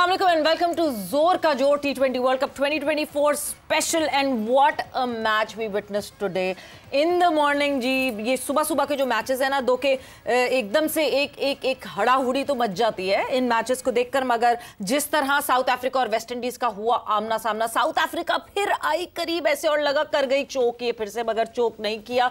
अस्सलाम वालेकुम and welcome to जोर का जोर T20 world cup 2024 special and what a match we witness today in the morning. जी ये सुबह सुबह के जो मैचेस हैं ना, दो के एकदम से एक हड़ाहुड़ी तो मच जाती है इन मैचेस को देखकर, मगर जिस तरह साउथ अफ्रीका और वेस्ट इंडीज का हुआ आमना सामना, साउथ अफ्रीका फिर आई करीब ऐसे और लगा कर गई चोक ये फिर से, मगर चोक नहीं किया।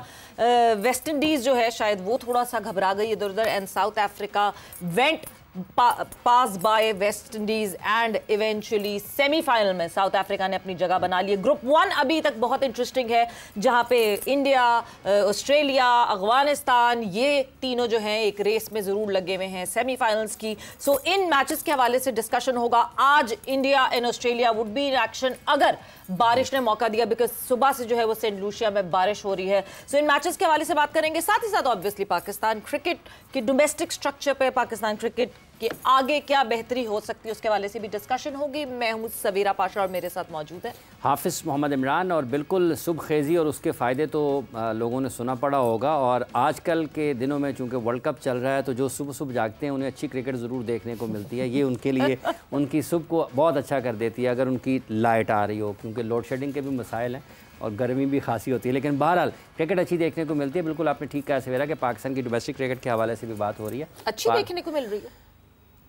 वेस्ट इंडीज जो है शायद वो थोड़ा सा घबरा गई इधर उधर and South Africa went past by West Indies and eventually semifinal में साउथ अफ्रीका ने अपनी जगह बना ली। ग्रुप 1 अभी तक बहुत इंटरेस्टिंग है, जहां पे इंडिया, ऑस्ट्रेलिया, अफगानिस्तान ये तीनों जो हैं एक रेस में जरूर लगे हुए हैं सेमीफाइनल्स की। सो इन मैचेस के हवाले से डिस्कशन होगा आज। India and Australia would be in action अगर बारिश ने मौका दिया, बिकॉज सुबह से जो है वो सेंट लूसिया में बारिश हो रही है। सो इन मैचेस के हवाले से बात करेंगे, साथ ही साथ ऑब्वियसली पाकिस्तान क्रिकेट के डोमेस्टिक स्ट्रक्चर पे पाकिस्तान क्रिकेट कि आगे क्या बेहतरी हो सकती है उसके वाले से भी डिस्कशन होगी। मैं हूं सवीरा पाशा और मेरे साथ मौजूद है हाफिज़ मोहम्मद इमरान। और बिल्कुल सुबह खेजी और उसके फ़ायदे तो लोगों ने सुना पड़ा होगा, और आजकल के दिनों में चूंकि वर्ल्ड कप चल रहा है तो जो सुबह सुबह जागते हैं उन्हें अच्छी क्रिकेट ज़रूर देखने को मिलती है। ये उनके लिए उनकी सुबह को बहुत अच्छा कर देती है अगर उनकी लाइट आ रही हो, क्योंकि लोड शेडिंग के भी मसाइल हैं और गर्मी भी खासी होती है, लेकिन बहरहाल क्रिकेट अच्छी देखने को मिलती है। बिल्कुल आपने ठीक कहा सवेरा कि पाकिस्तान की डोमेस्टिक क्रिकेट के हवाले से भी बात हो रही है, अच्छी देखने को मिल रही है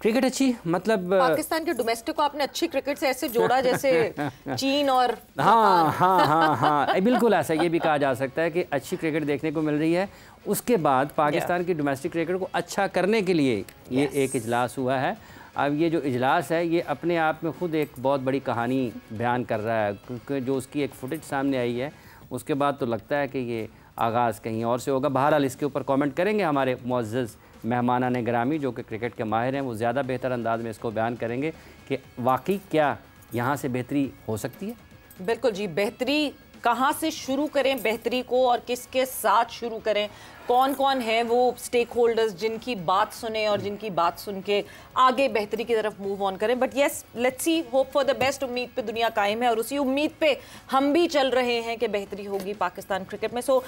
क्रिकेट अच्छी। मतलब पाकिस्तान के डोमेस्टिक को आपने अच्छी क्रिकेट से ऐसे जोड़ा जैसे चीन और हाँ बिल्कुल ऐसा ये भी कहा जा सकता है कि अच्छी क्रिकेट देखने को मिल रही है। उसके बाद पाकिस्तान की डोमेस्टिक क्रिकेट को अच्छा करने के लिए ये एक इजलास हुआ है। अब ये जो इजलास है ये अपने आप में ख़ुद एक बहुत बड़ी कहानी बयान कर रहा है, क्योंकि जो उसकी एक फुटेज सामने आई है उसके बाद तो लगता है कि ये आगाज़ कहीं और से होगा। बहरहाल इसके ऊपर कमेंट करेंगे हमारे मुअज़्ज़ज़ मेहमानाने ग्रामी जो कि क्रिकेट के माहिर हैं, वो ज़्यादा बेहतर अंदाज में इसको बयान करेंगे कि वाकई क्या यहाँ से बेहतरी हो सकती है। बिल्कुल जी, बेहतरी कहाँ से शुरू करें बेहतरी को और किसके साथ शुरू करें, कौन कौन है वो स्टेक होल्डर्स जिनकी बात सुने और जिनकी बात सुन के आगे बेहतरी की तरफ मूव ऑन करें। But yes, let's see, hope for the best. उम्मीद पे दुनिया कायम है और उसी उम्मीद पे हम भी चल रहे हैं कि बेहतरी होगी पाकिस्तान क्रिकेट में। सो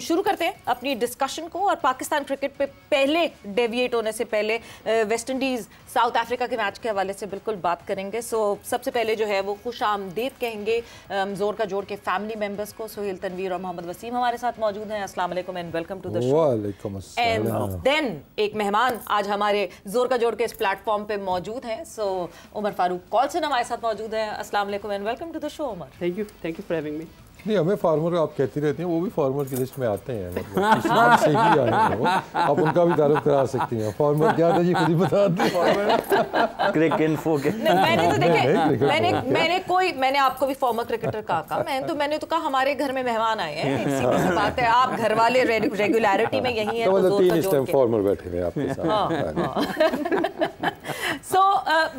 शुरू करते हैं अपनी डिस्कशन को, और पाकिस्तान क्रिकेट पे पहले डेविएट होने से पहले वेस्ट इंडीज़ साउथ अफ्रीका के मैच के हवाले से बिल्कुल बात करेंगे। सो सबसे पहले जो है वो खुश आमदीद कहेंगे जोर का जोर के फैमिली मेम्बर्स को। सोहेल तनवीर और मोहम्मद वसीम हमारे साथ मौजूद हैं। अस्सलाम वालेकुम and welcome to the show. वालेकुम अस्सलाम। एंड देन एक मेहमान आज हमारे जोर का जोर के इस प्लेटफॉर्म पे मौजूद हैं। सो उमर फारूक कॉल्सन हमारे साथ मौजूद हैं। अस्सलाम वालेकुम and welcome to the show Umar. Thank you for having me. नहीं, हमें फार्मर आप कहती रहती हैं, वो भी फार्मर की लिस्ट में आते हैं, मतलब इस नाम से ही आए हैं वो। आप उनका भी तारुफ करा सकती हैं। फार्मर क्या था जी, खुद ही बता दें। क्रिक इन्फो के मैंने तो देखे मैंने आपको भी फॉर्मर क्रिकेटर कहा। मैंने तो कहा हमारे घर में मेहमान आए हैं, सीधी सी बात है। आप घर वाले रेगुलरिटी में यही है, तो तीन इस टाइम फार्मर बैठे हुए आपके साथ। So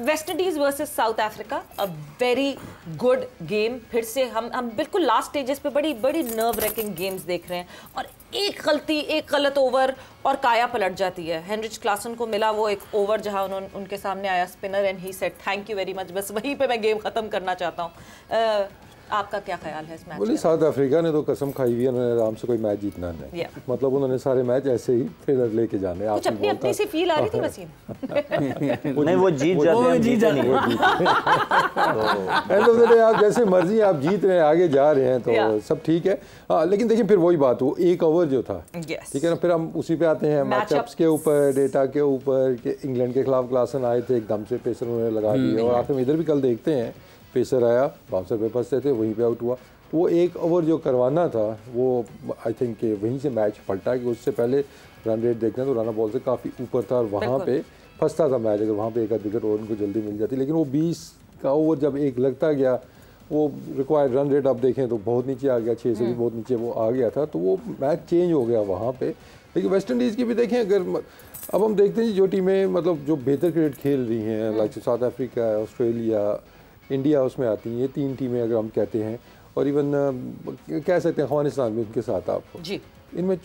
West Indies versus South Africa, a very good game. फिर से हम बिल्कुल लास्ट स्टेजेस पे बड़ी बड़ी नर्व रेकिंग गेम्स देख रहे हैं, और एक गलती, एक गलत ओवर और काया पलट जाती है। हेनरिच क्लासन को मिला वो एक ओवर जहां उनके सामने आया spinner and he said thank you very much. बस वहीं पे मैं गेम खत्म करना चाहता हूँ। आपका क्या ख्याल है इस मैच? बोले साउथ अफ्रीका ने तो कसम खाई हुई है, उन्होंने आराम से कोई मैच जीतना नहीं। मतलब उन्होंने सारे मैच ऐसे ही थ्रिलर लेके जाने। कुछ अपनी सी फील आ रही थी वसीम? नहीं, वो जीत जाते हैं। आप जैसे मर्जी आप जीत रहे हैं, आगे जा रहे हैं तो सब ठीक है। लेकिन देखिए फिर वही बात, वो एक ओवर जो था, ठीक है ना, फिर हम उसी पे आते हैं मैचअप्स के ऊपर, डेटा के ऊपर कि इंग्लैंड के खिलाफ क्लासन आए थे, एकदम से पेसर उन्होंने लगा दिए, और आखिर में इधर भी कल देखते हैं पेसर आया, बाउंसर पे फंसते थे, वहीं पे आउट हुआ। वो एक ओवर जो करवाना था वो आई थिंक कि वहीं से मैच पलटा, कि उससे पहले रन रेट देखना तो राना बॉल से काफ़ी ऊपर था और वहाँ पे फंसता था मैच, अगर वहाँ पे एक आध विकेट और उनको जल्दी मिल जाती। लेकिन वो 20 का ओवर जब एक लगता गया, वो रिक्वायर्ड रन रेट आप देखें तो बहुत नीचे आ गया, 6 से भी बहुत नीचे वो आ गया था, तो वो मैच चेंज हो गया वहाँ पर। लेकिन वेस्ट इंडीज़ की भी देखें, अगर अब हम देखते हैं जो टीमें मतलब जो बेहतर क्रिकेट खेल रही हैं, like south Africa, Australia, India उसमें आती हैं, ये 3 टीमें अगर हम कहते हैं, और इवन कह सकते हैं अफगानिस्तान में उनके साथ आपको जी, इनमें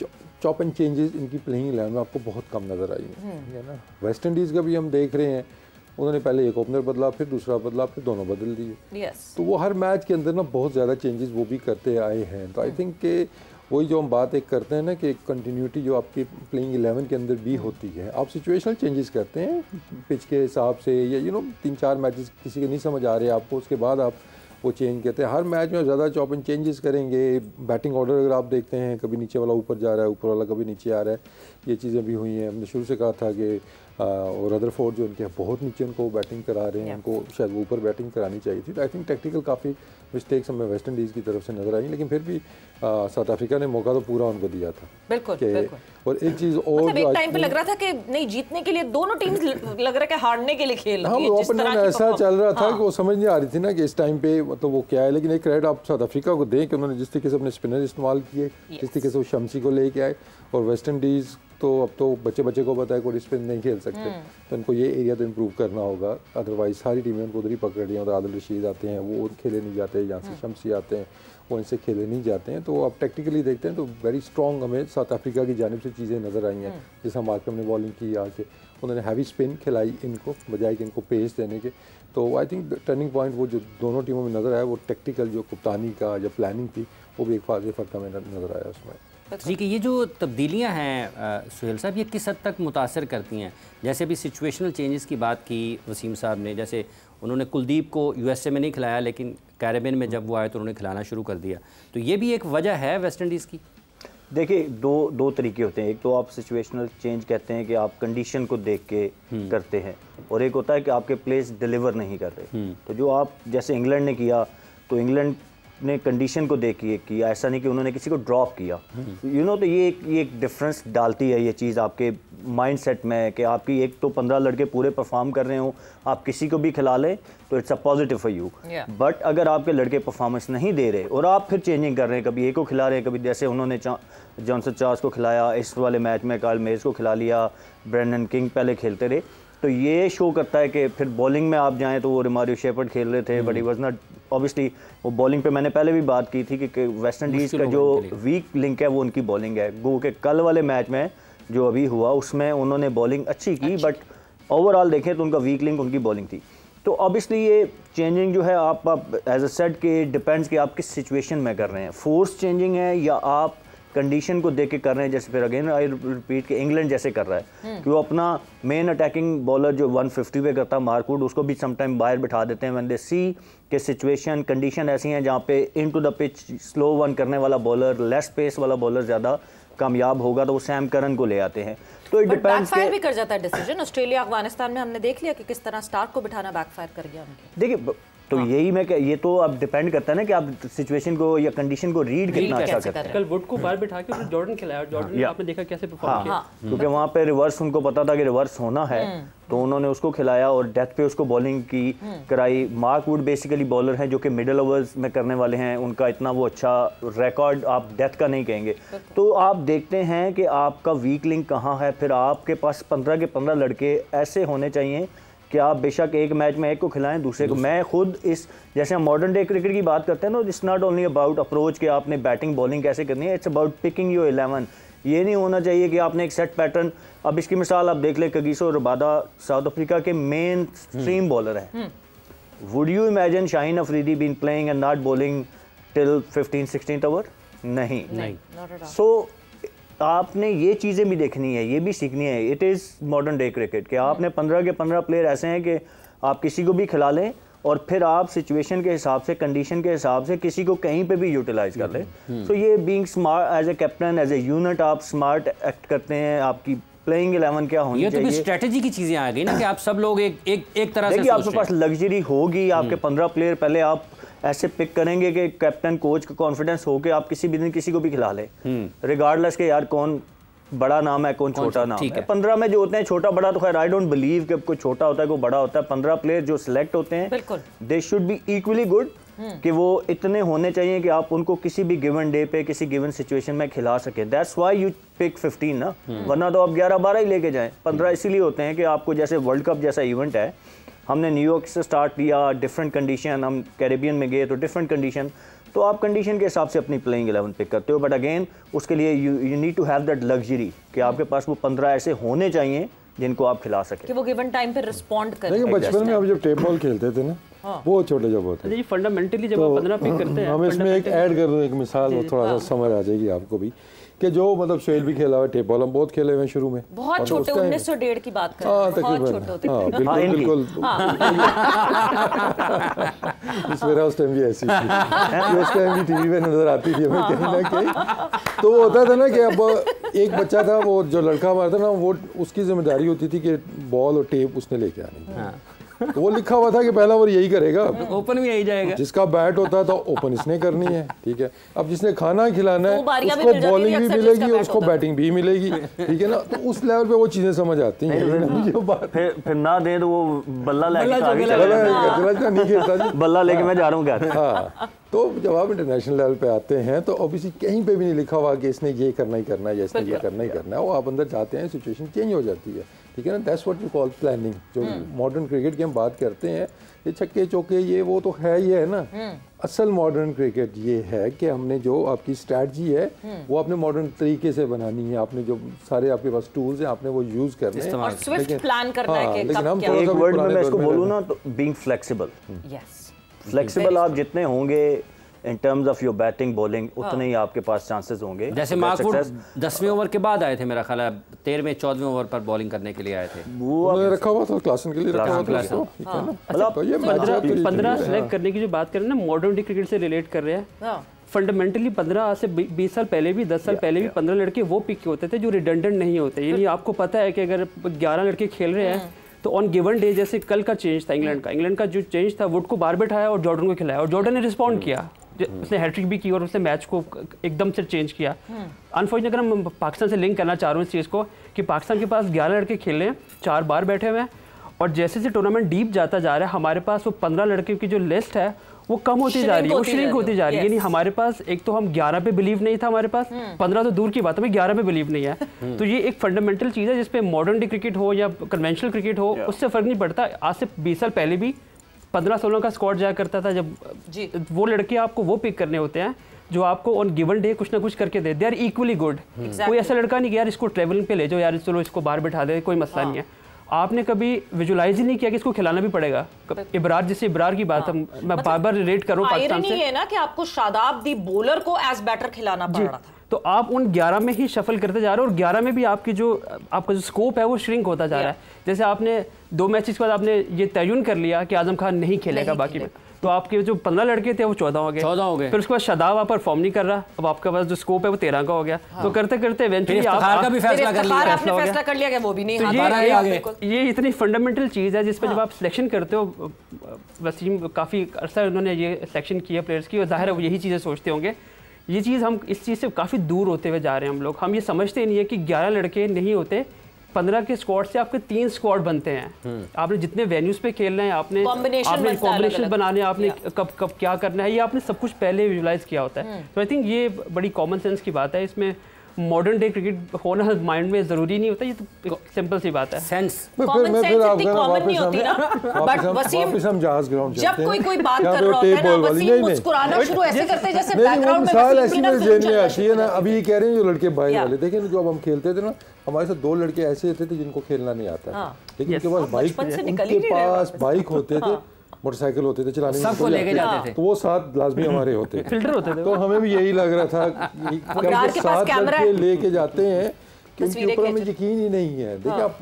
चॉप एंड चेंजेस इनकी प्लेइंग इलेवन में आपको बहुत कम नज़र आई है ना। वेस्ट इंडीज़ का भी हम देख रहे हैं, उन्होंने पहले एक ओपनर बदला, फिर दूसरा बदला, फिर दोनों बदल दिए। तो वो हर मैच के अंदर ना बहुत ज़्यादा चेंजेस वो भी करते आए हैं। तो आई थिंक के वही जो हम बात एक करते हैं ना कि कंटिन्यूटी जो आपकी प्लेइंग 11 के अंदर भी होती है, आप सिचुएशनल चेंजेस करते हैं पिच के हिसाब से, या 3-4 मैचेस किसी के नहीं समझ आ रहे आपको, उसके बाद आप वो चेंज करते हैं। हर मैच में ज़्यादा चॉप एंड चेंजेस करेंगे। बैटिंग ऑर्डर अगर आप देखते हैं, कभी नीचे वाला ऊपर जा रहा है, ऊपर वाला कभी नीचे आ रहा है, ये चीज़ें भी हुई हैं। हमने शुरू से कहा था कि और रदरफोर्ड जो उनके बहुत नीचे उनको बैटिंग करा रहे हैं, उनको शायद वो ऊपर बैटिंग करानी चाहिए थी। तो आई थिंक टेक्निकल काफ़ी मिस्टेक्स हमें वेस्ट इंडीज़ की तरफ से नजर आई, लेकिन फिर भी साउथ अफ्रीका ने मौका तो पूरा उनको दिया था। बिल्कुल। और एक चीज़ और मतलब एक टाइम पे लग रहा था कि नहीं, जीतने के लिए दोनों टीम्स लग रहा है कि हारने के लिए खेल रही है। ओपनर ऐसा चल रहा था कि वो समझ नहीं आ रही थी ना कि इस टाइम पे मतलब वो क्या है। लेकिन एक क्रेडिट आप साउथ अफ्रीका को दें कि उन्होंने जिस तरीके से अपने स्पिनर इस्तेमाल किए, जिस तरीके से वो शम्सी को लेके आए, और वेस्ट इंडीज़ तो अब तो बच्चे को पता है कोई स्पिन नहीं खेल सकते, तो इनको ये एरिया तो इम्प्रूव करना होगा। अदरवाइज सारी टीमें उनको उधर ही पकड़ रही हैं। और आदिल रशीद आते हैं, वो खेले नहीं जाते, यहाँ से शम्सी आते हैं, वो इनसे खेले नहीं जाते हैं। तो अब टेक्निकली देखते हैं तो वेरी स्ट्रॉन्ग हमें साउथ अफ्रीका की जानिब से चीज़ें नज़र आई हैं। जैसा मार्करम ने बॉलिंग की आके, उन्होंने हैवी स्पिन खिलाई इनको बजाय कि इनको पेस देने के। तो आई थिंक टर्निंग पॉइंट वो जो दोनों टीमों में नज़र आया, वो टेक्टिकल जो कप्तानी का या प्लानिंग थी, वो भी एक वाज़ेह फ़र्क हमें नज़र आया उसमें। जी कि ये जो तब्दीलियां हैं सुहेल साहब, ये किस हद तक मुतासर करती हैं? जैसे अभी सिचुएशनल चेंजेस की बात की वसीम साहब ने, जैसे उन्होंने कुलदीप को यूएसए में नहीं खिलाया, लेकिन कैरेबियन में जब वो आए तो उन्होंने खिलाना शुरू कर दिया। तो ये भी एक वजह है वेस्ट इंडीज़ की? देखिए, दो तरीके होते हैं। एक तो आप सिचुएशनल चेंज कहते हैं कि आप कंडीशन को देख के करते हैं, और एक होता है कि आपके प्लेयर्स डिलीवर नहीं कर रहे। तो जो आप जैसे इंग्लैंड ने किया, तो इंग्लैंड ने कंडीशन को देख के किया, ऐसा नहीं कि उन्होंने किसी को ड्रॉप किया। तो ये एक डिफरेंस डालती है ये चीज़ आपके माइंड सेट में, कि आपकी एक तो 15 लड़के पूरे परफॉर्म कर रहे हो, आप किसी को भी खिला लें तो it's a positive for you. But अगर आपके लड़के परफॉर्मेंस नहीं दे रहे और आप फिर चेंजिंग कर रहे हैं, कभी एक को खिला रहे हैं, कभी जैसे उन्होंने जॉनसन चार्ल्स को खिलाया, इस वाले मैच में कार्ल मेज को खिला लिया, ब्रेंडन किंग पहले खेलते रहे, तो ये शो करता है कि फिर बॉलिंग में आप जाएं तो वो रिमारियो शेपर्ड खेल रहे थे, but he was not obviously. वो बॉलिंग पे मैंने पहले भी बात की थी कि वेस्ट इंडीज़ का जो वीक लिंक है वो उनकी बॉलिंग है। गो के कल वाले मैच में जो अभी हुआ उसमें उन्होंने बॉलिंग अच्छी की, बट ओवरऑल देखें तो उनका वीक लिंक उनकी बॉलिंग थी। तो ऑब्वियसली ये चेंजिंग जो है आप एज अ सेट के डिपेंड्स कि आप किस सिचुएशन में कर रहे हैं। फोर्स चेंजिंग है या आप कंडीशन को देख के कर रहे हैं, जैसे फिर अगेन आई रिपीट कि इंग्लैंड जैसे कर रहा है कि वो अपना मेन अटैकिंग बॉलर जो 150 पे करता है मार्कवुड, उसको भी समटाइम बाहर बिठा देते हैं व्हेन दे सी के सिचुएशन कंडीशन ऐसी हैं जहाँ पे into the pitch slow one करने वाला बॉलर, लेस पेस वाला बॉलर ज़्यादा कामयाब होगा, तो वो सैम करन को ले आते हैं। तो इट डिपेंड्स बैकफायर भी कर जाता है डिसीजन। ऑस्ट्रेलिया अफगानिस्तान में हमने देख लिया कि किस तरह स्टार्क को बिठाना बैकफायर कर गया उनके। देखिए, तो यही मैं ये तो अब डिपेंड करता है ना कि आप सिचुएशन को या कंडीशन को रीड कितना अच्छा करते हैं। कल वुड को बाहर बिठा के जॉर्डन खिलाया, जॉर्डन आपने देखा कैसे परफॉर्म किया, क्योंकि वहाँ पे रिवर्स उनको पता था कि रिवर्स होना है, तो उन्होंने उसको खिलाया और डेथ पे उसको बॉलिंग की कराई। मार्क वुड बेसिकली बॉलर हैं जो कि मिडिल ओवर्स में करने वाले हैं, उनका इतना वो अच्छा रिकॉर्ड आप डेथ का नहीं कहेंगे। तो आप देखते हैं कि आपका वीक लिंक कहाँ है। फिर आपके पास 15 के 15 लड़के ऐसे होने चाहिए कि आप बेशक एक मैच में एक को खिलाएं, दूसरे को। मैं खुद इस जैसे हम मॉडर्न डे क्रिकेट की बात करते हैं ना, it's not only about approach कि आपने बैटिंग बॉलिंग कैसे करनी है, इट्स अबाउट पिकिंग योर 11। ये नहीं होना चाहिए कि आपने एक सेट पैटर्न। अब इसकी मिसाल आप देख ले, कगिसो रबादा साउथ अफ्रीका के मेन स्ट्रीम बॉलर हैं। Would you imagine Shaheen Afridi been playing and not bowling till 15-16 over? नहीं। सो आपने ये चीज़ें भी देखनी है, ये भी सीखनी है। It is modern day cricket कि आपने 15 के 15 प्लेयर ऐसे हैं कि आप किसी को भी खिला लें और फिर आप सिचुएशन के हिसाब से, कंडीशन के हिसाब से किसी को कहीं पे भी यूटिलाइज कर लें। सो ये being smart as a captain, as a unit आप स्मार्ट एक्ट करते हैं। आपकी प्लेइंग 11 क्या होनी चाहिए, ये तो स्ट्रेटजी की चीज़ें आ गई ना कि आप सब लोग एक तरह से देखिए, आपके पास लग्जरी होगी। आपके 15 प्लेयर पहले आप ऐसे पिक करेंगे कि कैप्टन कोच का कॉन्फिडेंस हो कि आप किसी भी दिन किसी को भी खिला लें, रिगार्डलेस के यार कौन बड़ा नाम है कौन छोटा नाम है। 15 में जो होते हैं छोटा बड़ा, तो खैर आई डोंट बिलीव कि कोई छोटा होता है कोई बड़ा होता है। 15 प्लेयर जो सिलेक्ट होते हैं they should be equally good, कि वो इतने होने चाहिए कि आप उनको किसी भी गिवन डे पे किसी गिवन सिचुएशन में खिला सके। दैट्स व्हाई यू पिक 15 ना, वरना तो आप 11-12 ही लेके जाएं। 15 इसीलिए होते हैं कि आपको जैसे वर्ल्ड कप जैसा इवेंट है, हमने न्यूयॉर्क से स्टार्ट किया, डिफरेंट कंडीशन, हम कैरेबियन में गए तो डिफरेंट कंडीशन, तो आप कंडीशन के हिसाब से अपनी प्लेइंग 11 पिक करते हो। बट अगेन उसके लिए you need to have that luxury कि आपके पास वो 15 ऐसे होने चाहिए जिनको आप खिला सके, कि वो गिवन टाइम पे रिस्पॉन्ड करें। देखिए, बचपन में हम जब टेप बॉल खेलते थे ना, बहुत छोटे जब होते हैं। फंडामेंटली जब आप 15 पिक करते हैं, हम इसमें एक ऐड कर दूं, एक मिसाल वो थोड़ा सा समझ आ जाएगी आपको भी, कि जो मतलब शोएल भी खेला हुआ, टेप बॉल हम बहुत खेले हुए हैं शुरू में, बहुत छोटे 1901 की बात कर रहे हैं, बहुत छोटे होते हैं। बिल्कुल मेरा उस टाइम भी ऐसी थी, उस टाइम भी टीवी पे नजर आती थी हमें कहीं ना कहीं। तो वो होता था ना कि अब एक बच्चा था, वो जो लड़का हमारा था ना, वो उसकी जिम्मेदारी होती थी कि बॉल और टेप उसने लेके आनी। तो वो लिखा हुआ था कि पहला ओवर यही करेगा, ओपन भी यही जाएगा, जिसका बैट होता था ओपन इसने करनी है, ठीक है। अब जिसने खाना खिलाना है उसको बॉलिंग भी मिलेगी और उसको बैटिंग भी मिलेगी, ठीक है ना। तो उस लेवल पे वो चीजें समझ आती हैं। फिर ना दे तो वो बल्ला लेके बल्ला लेके मैं जा रहा हूँ घर। हाँ, तो जब आप इंटरनेशनल लेवल पे आते हैं तो ऑब्वियसली कहीं पे भी नहीं लिखा हुआ कि इसने ये करना ही करना है या इसने ये करना ही करना है। वो आप अंदर जाते हैं, सिचुएशन चेंज हो जाती है, ठीक है ना। That's what we call planning. जो मॉडर्न क्रिकेट की हम बात करते हैं, ये छक्के चौके ये वो तो है ही है ना। असल मॉडर्न क्रिकेट ये है कि हमने जो आपकी स्ट्रैटेजी है वो आपने मॉडर्न तरीके से बनानी है। आपने जो सारे आपके पास टूल्स हैं आपने वो यूज करने हैं और स्विफ्ट प्लान करना है कि लेकिन हम एक वर्ड में मैं इसको बोलूं ना तो बीइंग फ्लेक्सिबल। यस, फ्लेक्सिबल आप जितने होंगे in terms of your batting bowling उतने ही आपके पास चांसेस होंगे। जैसे मार्कवुड 10वें ओवर के बाद आए थे, मेरा ख्याल है 13वें 14वें ओवर पर बॉलिंग करने के लिए आए थे। वो रखा हुआ था क्लासन के लिए, रखा हुआ था। मतलब ये 15 सेलेक्ट करने की जो बात करें ना, मॉडर्न डे क्रिकेट से रिलेट कर रहे हैं। फंडामेंटली 15 से 20 साल पहले भी, 10 साल पहले भी 15 लड़के वो पिक होते थे जो रिडंडेंट नहीं होते। यानी आपको पता है कि अगर 11 लड़के खेल रहे हैं तो ऑन गिवन डे, जैसे कल का चेंज था इंग्लैंड का जो चेंज था, वुड को बाहर बैठाया और जॉर्डन को खिलाया और जॉर्डन ने रिस्पॉन्ड किया, उसने हैट्रिक भी की और उसने मैच को एकदम से चेंज किया। अनफॉर्चुनेट अगर हम पाकिस्तान से लिंक करना चाह रहे हैं इस चीज़ को कि पाकिस्तान के पास 11 लड़के खेल रहे हैं, 4 बार बैठे हुए हैं और जैसे जैसे टूर्नामेंट डीप जाता जा रहा है हमारे पास वो 15 लड़के की जो लिस्ट है वो कम होती जा रही है, वो श्रिंक होती जा रही है। यानी हमारे पास एक तो हम 11 पे बिलीव नहीं था, हमारे पास 15 तो दूर की बात है, हमें 11 पे बिलीव नहीं है। तो ये एक फंडामेंटल चीज़ है जिसपे मॉडर्न डे क्रिकेट हो या कन्वेंशनल क्रिकेट हो उससे फर्क नहीं पड़ता। आज से 20 साल पहले भी 15-16 का स्क्वाड जाया करता था, जब वो लड़के आपको वो पिक करने होते हैं जो आपको ऑन गिवन डे कुछ ना कुछ करके दे, दे आर इक्वली गुड। कोई ऐसा लड़का नहीं कि यार इसको ट्रेवलिंग पे ले जाओ, यार चलो इसको बाहर बैठा दे, कोई मसला नहीं है। आपने कभी विजुलाइज ही नहीं किया कि इसको खिलाना भी पड़ेगा। इब्रार, जैसे इब्रार की बात मैं बार बार रिलेट करूं पाकिस्तान से, है ना कि आपको शादाब दी बॉलर को एज बैटर खिलाना पड़ रहा था, तो आप उन 11 में ही शफल करते जा रहे हो और 11 में भी आपका जो स्कोप है वो श्रिंक होता जा रहा है। जैसे आपने 2 मैचेस के बाद आपने ये तयन कर लिया कि आजम खान नहीं खेलेगा बाकी में, तो आपके जो 15 लड़के थे वो 14 हो गए। फिर उसके बाद शादाब आप परफॉर्म नहीं कर रहा, अब आपके पास जो स्कोप है वो 13 का हो गया। तो करते करते इवेंचुअली आपका भी फैसला कर लिया कि वो भी नहीं। तो ये इतनी फंडामेंटल चीज़ है जिस पर जब आप सिलेक्शन करते हो, वसीम काफ़ी अर्सा उन्होंने ये सिलेक्शन किया प्लेयर्स की और जाहिर है वो यही चीज़ें सोचते होंगे। ये चीज़ हम इस चीज़ से काफ़ी दूर होते हुए जा रहे हैं हम लोग। हम ये समझते नहीं है कि 11 लड़के नहीं होते, 15 के स्क्वाड से आपके 3 स्क्वाड बनते हैं। आपने जितने वेन्यूज पे खेलना है, आपने कॉम्बिनेशन बनाने, आपने कब क्या करना है, ये आपने सब कुछ पहले विजुलाइज किया होता है। तो आई थिंक ये बड़ी कॉमन सेंस की बात है। इसमें मॉडर्न डे क्रिकेट होना माइंड में जरूरी नहीं होता, ये तो सिंपल सी बात है। सेंस कॉमन सेंस इतनी कॉमन नहीं होती ना, बट वसीम हम जहाज ग्राउंड जब कोई बात कर रहा होता है ना, वसीम मुस्कुराना शुरू ऐसे करते जैसे बैकग्राउंड में मिसाल ऐसी मेरे जेल में आती है ना। अभी ये कह रहे हैं जो लड़के बाइक वाले, देखें जो अब हम खेलते थे ना, हमारे साथ 2 लड़के ऐसे होते थे जिनको खेलना नहीं आता, लेकिन उनके पास बाइक होते थे, मोटरसाइकिल होते थे, चलाने सबको लेके जाते थे, तो वो साथ लाजमी हमारे होते फिल्टर होते थे। तो हमें भी यही लग रहा था कि 7 लड़के लेके जाते हैं कि उनके ऊपर हमें यकीन ही नहीं है। देखिए आप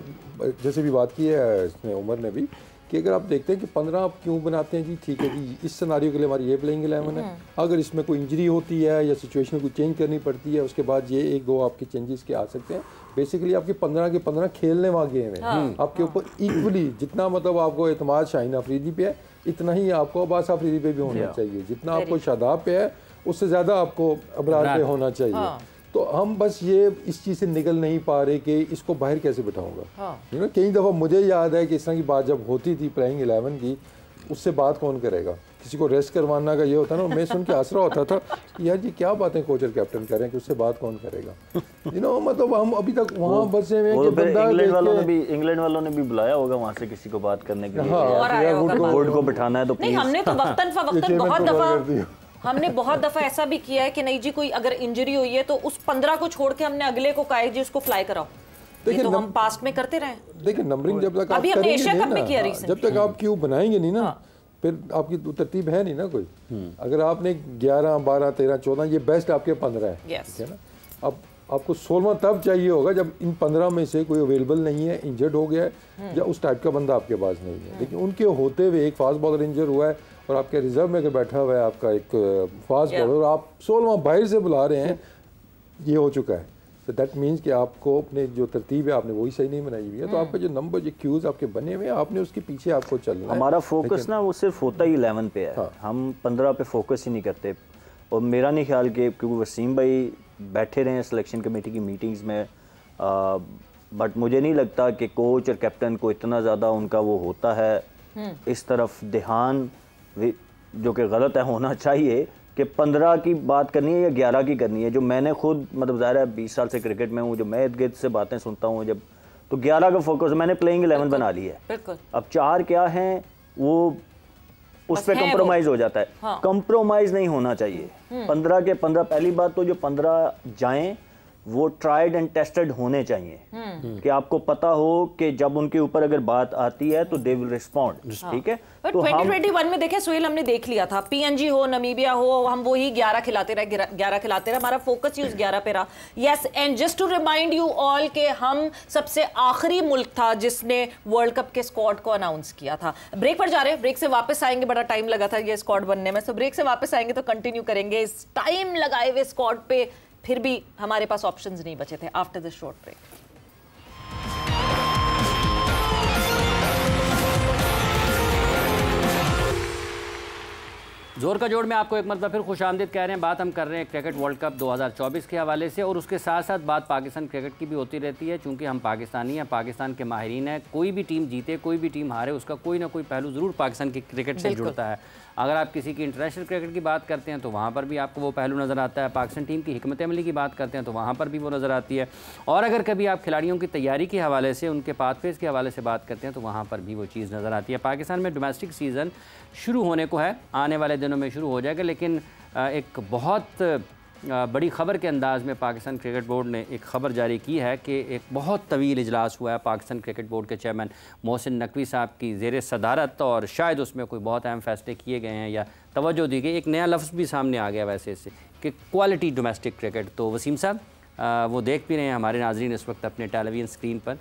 जैसे भी बात की है इसमें उमर ने भी कि अगर आप देखते हैं कि 15 आप क्यों बनाते हैं जी, ठीक है जी, इस सिनारियो के लिए हमारी ये प्लेइंग 11 है। अगर इसमें कोई इंजरी होती है या सिचुएशन को चेंज करनी पड़ती है, उसके बाद ये 1-2 आपके चेंजेस के आ सकते हैं। बेसिकली आपके 15 के 15 खेलने वाले हैं, आपके ऊपर इक्वली जितना मतलब आपको एतमाद शाहीन अफरीदी पे है इतना ही आपको अब्बास अफरीदी पे भी होना चाहिए, जितना आपको शादाब पे है उससे ज़्यादा आपको अबरार पे होना चाहिए। तो हम बस ये इस चीज़ से निकल नहीं पा रहे कि इसको बाहर कैसे बिठाऊंगा। यू नो कई दफ़ा मुझे याद है कि इस तरह की बात जब होती थी प्लेइंग 11 की, उससे बात कौन करेगा, किसी को रेस्ट करवाना का ये होता ना, मैं सुन के आसरा होता था यार जी क्या बातें कोच और कैप्टन कर रहे हैं कि उससे बात कौन करेगा। यू नो मतलब हम अभी तक वहाँ बसे हुए कि बंदा इंग्लैंड वालों ने भी बुलाया होगा वहाँ से किसी को बात करने के लिए, वुड को बिठाना है तो नहीं, हमने तो वक्तन फवक्तन बहुत दफा ऐसा भी किया है कि नहीं जी कोई अगर इंजरी हुई है तो उस 15 को छोड़ के हमने अगले को कहा जी उसको फ्लाई कराओ। ये तो हम पास्ट में करते रहे। देखिए नंबरिंग जब तक अभी हमने एशिया कप में किया रीसेंटली, जब तक आप क्यू बनाएंगे नहीं ना, फिर आपकी तरतीब है नहीं ना कोई। अगर आपने 11, 12, 13, 14 ये बेस्ट आपके 15 है, ठीक है ना। अब आपको 16वां तब चाहिए होगा जब इन 15 में से कोई अवेलेबल नहीं है, इंजर्ड हो गया है या उस टाइप का बंदा आपके पास नहीं है। लेकिन उनके होते हुए एक फास्ट बॉलर इंजर हुआ है और आपके रिजर्व में अगर बैठा हुआ है आपका एक फास्ट बॉलर, आप 16वां बाहर से बुला रहे हैं, ये हो चुका है। तो दैट मीन्स कि आपको अपने जो तरतीब है आपने वही सही नहीं बनाई हुई है। तो आपका जो नंबर जो क्यूज आपके बने हुए हैं आपने उसके पीछे आपको चलना है। हमारा फोकस ना वो सिर्फ होता ही 11 पे है। हाँ। हम 15 पे फोकस ही नहीं करते। और मेरा नहीं ख्याल कि क्योंकि वसीम भाई बैठे रहे हैं सिलेक्शन कमेटी की मीटिंग्स में, बट मुझे नहीं लगता कि कोच और कैप्टन को इतना ज़्यादा उनका वो होता है इस तरफ ध्यान, जो कि गलत है। होना चाहिए कि 15 की बात करनी है या 11 की करनी है। जो मैंने खुद मतलब ज़ाहिर है 20 साल से क्रिकेट में हूँ, जो मैं इर्द गिर्द से बातें सुनता हूँ, जब तो 11 का फोकस मैंने प्लेइंग 11 बना ली है। अब 4 क्या हैं वो उस पर कंप्रोमाइज हो जाता है। हाँ। कंप्रोमाइज नहीं होना चाहिए। 15 के 15, पहली बात तो जो 15 जाएं वो ट्राइड एंड टेस्टेड होने चाहिए कि आपको पता हो कि जब उनके ऊपर अगर बात आती है तो दे विल रिस्पॉन्ड। ठीक है। तो 2021 में देखे सुहेल, हमने देख लिया था, पीएनजी हो, नमीबिया हो, हम वही 11 खिलाते रहे, हमारा फोकस ही उस 11 पे रहा। Yes, and just to remind you all के हम सबसे आखिरी मुल्क था जिसने वर्ल्ड कप के स्क्वाड को अनाउंस किया था। ब्रेक पर जा रहे हैं, ब्रेक से वापस आएंगे, बड़ा टाइम लगा था ये स्क्वाड बनने में, सो ब्रेक से वापस आएंगे तो कंटिन्यू करेंगे इस टाइम लगाए हुए स्क्वाड पे। फिर भी हमारे पास ऑप्शंस नहीं बचे थे आफ्टर दिस शॉर्ट ब्रेक। जोर का जोड़ में आपको एक मरतबा फिर खुशामदीद कह रहे हैं। बात हम कर रहे हैं क्रिकेट वर्ल्ड कप 2024 के हवाले से, और उसके साथ साथ बात पाकिस्तान क्रिकेट की भी होती रहती है। चूँकि हम पाकिस्तानी हैं, पाकिस्तान के माहिरीन हैं, कोई भी टीम जीते कोई भी टीम हारे उसका कोई ना कोई पहलू ज़रूर पाकिस्तान की क्रिकेट से जुड़ता है। अगर आप किसी की इंटरनेशनल क्रिकेट की बात करते हैं तो वहाँ पर भी आपको वो पहलू नज़र आता है। पाकिस्तान टीम की हिकमत अमली की बात करते हैं तो वहाँ पर भी वो नज़र आती है। और अगर कभी आप खिलाड़ियों की तैयारी के हवाले से, उनके पाथवेज़ के हवाले से बात करते हैं तो वहाँ पर भी वो चीज़ नज़र आती है। पाकिस्तान में डोमेस्टिक सीज़न शुरू होने को है, आने वाले दिनों में शुरू हो जाएगा, लेकिन एक बहुत बड़ी ख़बर के अंदाज़ में पाकिस्तान क्रिकेट बोर्ड ने एक ख़बर जारी की है कि एक बहुत तवील इजलास हुआ है पाकिस्तान क्रिकेट बोर्ड के चेयरमैन मोहसिन नकवी साहब की ज़ेर सदारत, और शायद उसमें कोई बहुत अहम फैसले किए गए हैं या तवज्जो दी गई। एक नया लफ्ज़ भी सामने आ गया वैसे इससे कि क्वालिटी डोमेस्टिक क्रिकेट। तो वसीम साहब वो देख भी रहे हैं हमारे नाज़रीन इस वक्त अपने टेलीविज़न स्क्रीन पर,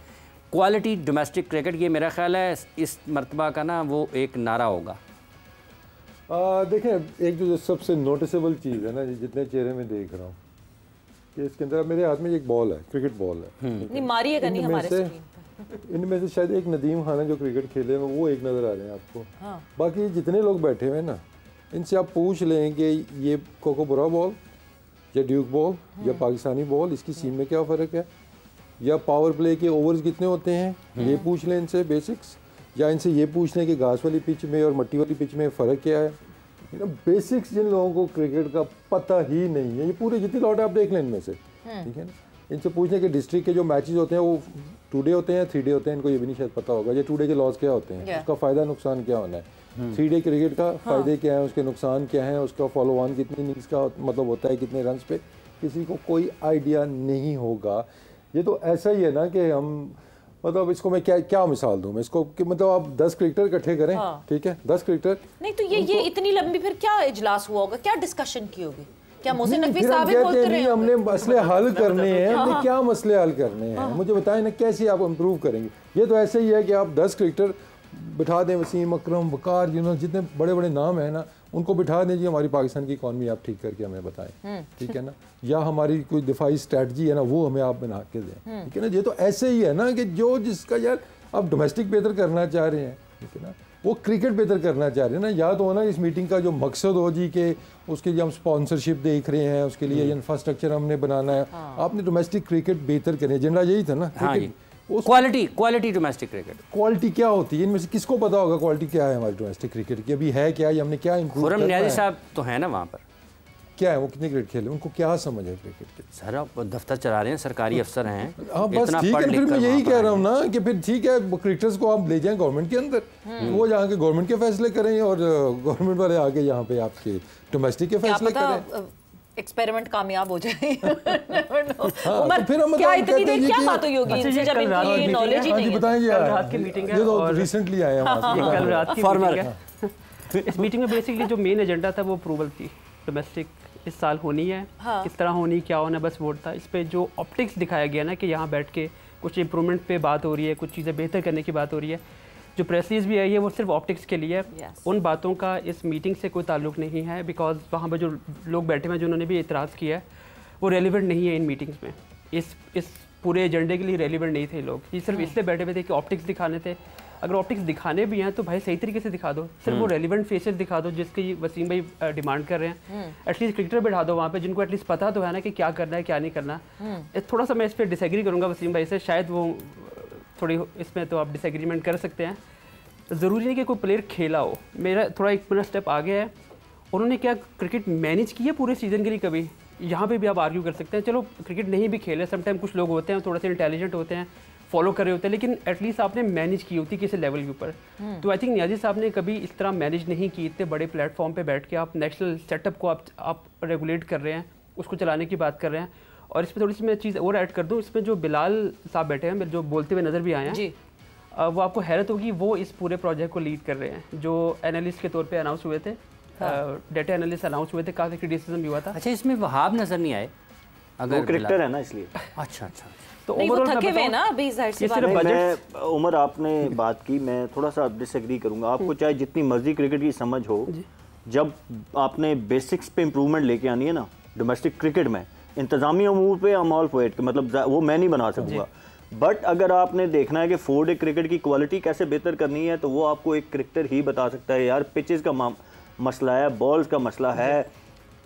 क्वालिटी डोमेस्टिक क्रिकेट, ये मेरा ख्याल है इस मरतबा का ना वो एक नारा होगा। देखें, एक जो सबसे नोटिसेबल चीज़ है ना, जितने चेहरे में देख रहा हूँ कि इसके अंदर मेरे हाथ में एक बॉल है, क्रिकेट बॉल है। नहीं मारिएगा नहीं हमारे स्क्रीन पे। इनमें से शायद एक नदीम खान है जो क्रिकेट खेले हैं, वो एक नज़र आ रहे हैं आपको। हाँ। बाकी जितने लोग बैठे हुए हैं ना, इनसे आप पूछ लें कि ये कोकोबरा बॉल या ड्यूक बॉल या पाकिस्तानी बॉल, इसकी सीम में क्या फ़र्क है, या पावर प्ले के ओवर्स कितने होते हैं, ये पूछ लें इनसे बेसिक्स, या इनसे ये पूछ लें कि घास वाली पिच में और मट्टी वाली पिच में फ़र्क क्या है। बेसिक्स जिन लोगों को क्रिकेट का पता ही नहीं है, ये पूरे जितनी लॉट आप देख लें इनमें से, ठीक है ना, इनसे पूछ लें कि डिस्ट्रिक्ट के जो मैचेस होते हैं वो 2 डे होते हैं 3 डे होते हैं, इनको ये भी नहीं शायद पता होगा। ये 2 डे के लॉस क्या होते हैं, उसका फ़ायदा नुकसान क्या होना है, 3 डे क्रिकेट का फ़ायदे क्या है, उसके नुकसान क्या है, उसका फॉलो ऑन कितनी इनिंग्स का मतलब होता है, कितने रन पे, किसी को कोई आइडिया नहीं होगा। ये तो ऐसा ही है ना कि हम मतलब इसको मैं क्या मिसाल दूं मैं इसको कि मतलब आप 10 क्रिकेटर इकट्ठे करें, ठीक है, 10 क्रिकेटर नहीं तो ये इतनी लंबी फिर क्या इजलास हुआ होगा, क्या डिस्कशन की होगी, क्या मोहसिन नकवी साहब ही बोलते रहे हमने मसले हल करने हैं, हमने क्या मसले हल करने हैं, मुझे बताएं ना कैसे आप इम्प्रूव करेंगे। ये तो ऐसे ही है कि आप 10 क्रिकेटर बिठा दें, वसीम अकरम वकार जितने बड़े बड़े नाम हैं ना, उनको बिठा दें जी हमारी पाकिस्तान की इकॉनमी आप ठीक करके हमें बताएं, ठीक है ना, या हमारी कोई दिफाई स्ट्रेटजी है ना वो हमें आप बना के दें, ठीक है ना। ये तो ऐसे ही है ना कि जो जिसका यार आप डोमेस्टिक बेहतर करना चाह रहे हैं, ठीक है ना, वो क्रिकेट बेहतर करना चाह रहे हैं ना, या तो ना इस मीटिंग का जो मकसद हो जी कि उसके लिए हम स्पॉन्सरशिप देख रहे हैं, उसके लिए इंफ्रास्ट्रक्चर हमने बनाना है, आपने डोमेस्टिक क्रिकेट बेहतर करें, एजेंडा यही था ना। क्वालिटी डोमेस्टिक क्रिकेट, क्वालिटी क्या होती है इनमें से किसको पता होगा क्वालिटी क्या है हमारी डोमेस्टिक क्रिकेट की, अभी है क्या, ये हमने क्या इम्प्रूव खुरम न्याजी साहब तो है ना वहाँ पर, क्या है वो कितने क्रिकेट खेले, उनको क्या समझ है क्रिकेट के। सर आप दफ्तर चला रहे हैं, सरकारी अफसर हैं, हाँ बस ठीक है, फिर मैं यही कह रहा हूँ ना कि फिर ठीक है क्रिकेटर्स को आप ले जाएं गवर्नमेंट के अंदर, वो यहाँ के गवर्नमेंट के फैसले करें और गवर्नमेंट वाले आके यहाँ पे आपके डोमेस्टिक के फैसले करें, एक्सपेरिमेंट कामयाब हो जाए। उमर फिर हम क्या इतनी देर क्या बात हुई होगी, इनसे जब इनकी नॉलेज ही नहीं है। बताएं रात की मीटिंग है, ये तो रिसेंटली आए हैं कल रात की मीटिंग है, इस मीटिंग में बेसिकली जो मेन एजेंडा था वो अप्रूवल थी, डोमेस्टिक इस साल होनी है, किस तरह होनी, क्या होना, बस वोट था। इस पे जो ऑप्टिक्स दिखाया गया ना कि यहाँ बैठ के कुछ इम्प्रूवमेंट पे बात हो रही है, कुछ चीज़ें बेहतर करने की बात हो रही है, जो प्रेस रिलीज भी आई है वो सिर्फ ऑप्टिक्स के लिए है। उन बातों का इस मीटिंग से कोई ताल्लुक नहीं है, बिकॉज वहाँ पर जो लोग बैठे हुए जिन्होंने भी एतराज़ किया है वो रेलिवेंट नहीं है इन मीटिंग्स में, इस पूरे एजेंडे के लिए रेलिवेंट नहीं थे लोग। ये सिर्फ इसलिए बैठे हुए थे कि ऑप्टिक्स दिखाने थे। अगर ऑप्टिक्स दिखाने भी हैं तो भाई सही तरीके से दिखा दो, सिर्फ वो रेलिवेंट फेसेस दिखा दो जिसकी वसीम भाई डिमांड कर रहे हैं। एटलीस्ट क्रिकेटर बैठा दो वहाँ पे जिनको एटलीस्ट पता तो है ना कि क्या करना है क्या नहीं करना। थोड़ा सा मैं इस पर डिसएग्री करूँगा वसीम भाई से, शायद वो थोड़ी इसमें तो आप डिसएग्रीमेंट कर सकते हैं। ज़रूरी नहीं कि कोई प्लेयर खेला हो, मेरा थोड़ा एक मेरा स्टेप आगे है, उन्होंने क्या क्रिकेट मैनेज किया पूरे सीज़न के लिए कभी, यहाँ पे भी आप आर्ग्यू कर सकते हैं। चलो क्रिकेट नहीं भी खेले, समटाइम कुछ लोग होते हैं थोड़ा सा इंटेलिजेंट होते हैं, फॉलो कर रहे होते हैं, लेकिन एटलीस्ट आपने मैनेज की होती किसी लेवल के ऊपर। तो आई थिंक नियाजी साहब ने कभी इस तरह मैनेज नहीं की। इतने बड़े प्लेटफॉर्म पे बैठ के आप नेशनल सेटअप को आप रेगुलेट कर रहे हैं, उसको चलाने की बात कर रहे हैं। और इसमें थोड़ी सी मैं चीज़ और ऐड कर दूँ, इसमें जो बिलाल साहब बैठे हैं जो बोलते हुए नज़र भी आए हैं, वो आपको हैरत होगी, वो इस पूरे प्रोजेक्ट को लीड कर रहे हैं, जो एनालिस्ट के तौर पर अनाउंस हुए थे, डेटा एनालिस्ट अनाउंस हुए थे, काफ़ी क्रिटिसिज्म भी हुआ था। अच्छा, इसमें वहाब नज़र नहीं आए, अगर क्रिकेटर है ना इसलिए। अच्छा, तो ओवरऑल थके हुए ना अभी जाहिर सी बात है। उमर आपने बात की, मैं थोड़ा सा डिसएग्री करूंगा। आपको चाहे जितनी मर्जी क्रिकेट की समझ हो, जब आपने बेसिक्स पे इम्प्रूवमेंट लेके आनी है ना डोमेस्टिक क्रिकेट में, इंतजामी अमूर पे I'm all for it, मतलब वो मैं नहीं बना सकूंगा। बट अगर आपने देखना है कि 4 डे क्रिकेट की क्वालिटी कैसे बेहतर करनी है, तो वो आपको एक क्रिकेटर ही बता सकता है। यार पिचेस का मसला है, बॉल्स का मसला है,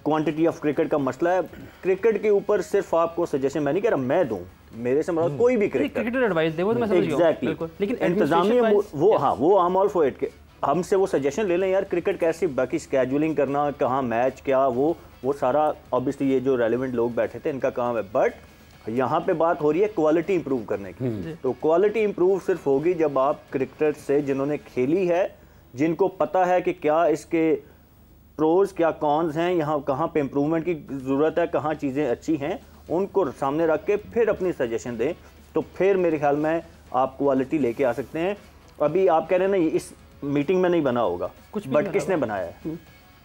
क्वांटिटी ऑफ क्रिकेट का मसला है। क्रिकेट के ऊपर सिर्फ आपको सजेशन मैं नहीं कह रहा मैं दूं, मेरे से मतलब कोई भी क्रिकेटर एडवाइस दे वो तो मैं समझ गया एग्जैक्टली, लेकिन इंतजामी वो हाँ वो I'm all for it के हमसे वो सजेशन ले लें यार क्रिकेट कैसे, बाकी स्केड्यूलिंग करना, कहाँ मैच क्या, वो सारा ऑब्वियसली ये जो रेलिवेंट लोग बैठे थे इनका काम है। बट यहाँ पे बात हो रही है क्वालिटी इंप्रूव करने की। तो क्वालिटी इंप्रूव सिर्फ होगी जब आप क्रिकेटर से जिन्होंने खेली है, जिनको पता है कि क्या इसके प्रोज क्या कॉन्स हैं, यहाँ कहाँ पे इम्प्रूवमेंट की ज़रूरत है, कहाँ चीज़ें अच्छी हैं, उनको सामने रख के फिर अपनी सजेशन दें, तो फिर मेरे ख्याल में आप क्वालिटी लेके आ सकते हैं। अभी आप कह रहे हैं ना इस मीटिंग में नहीं बना होगा कुछ, बट किसने बनाया है?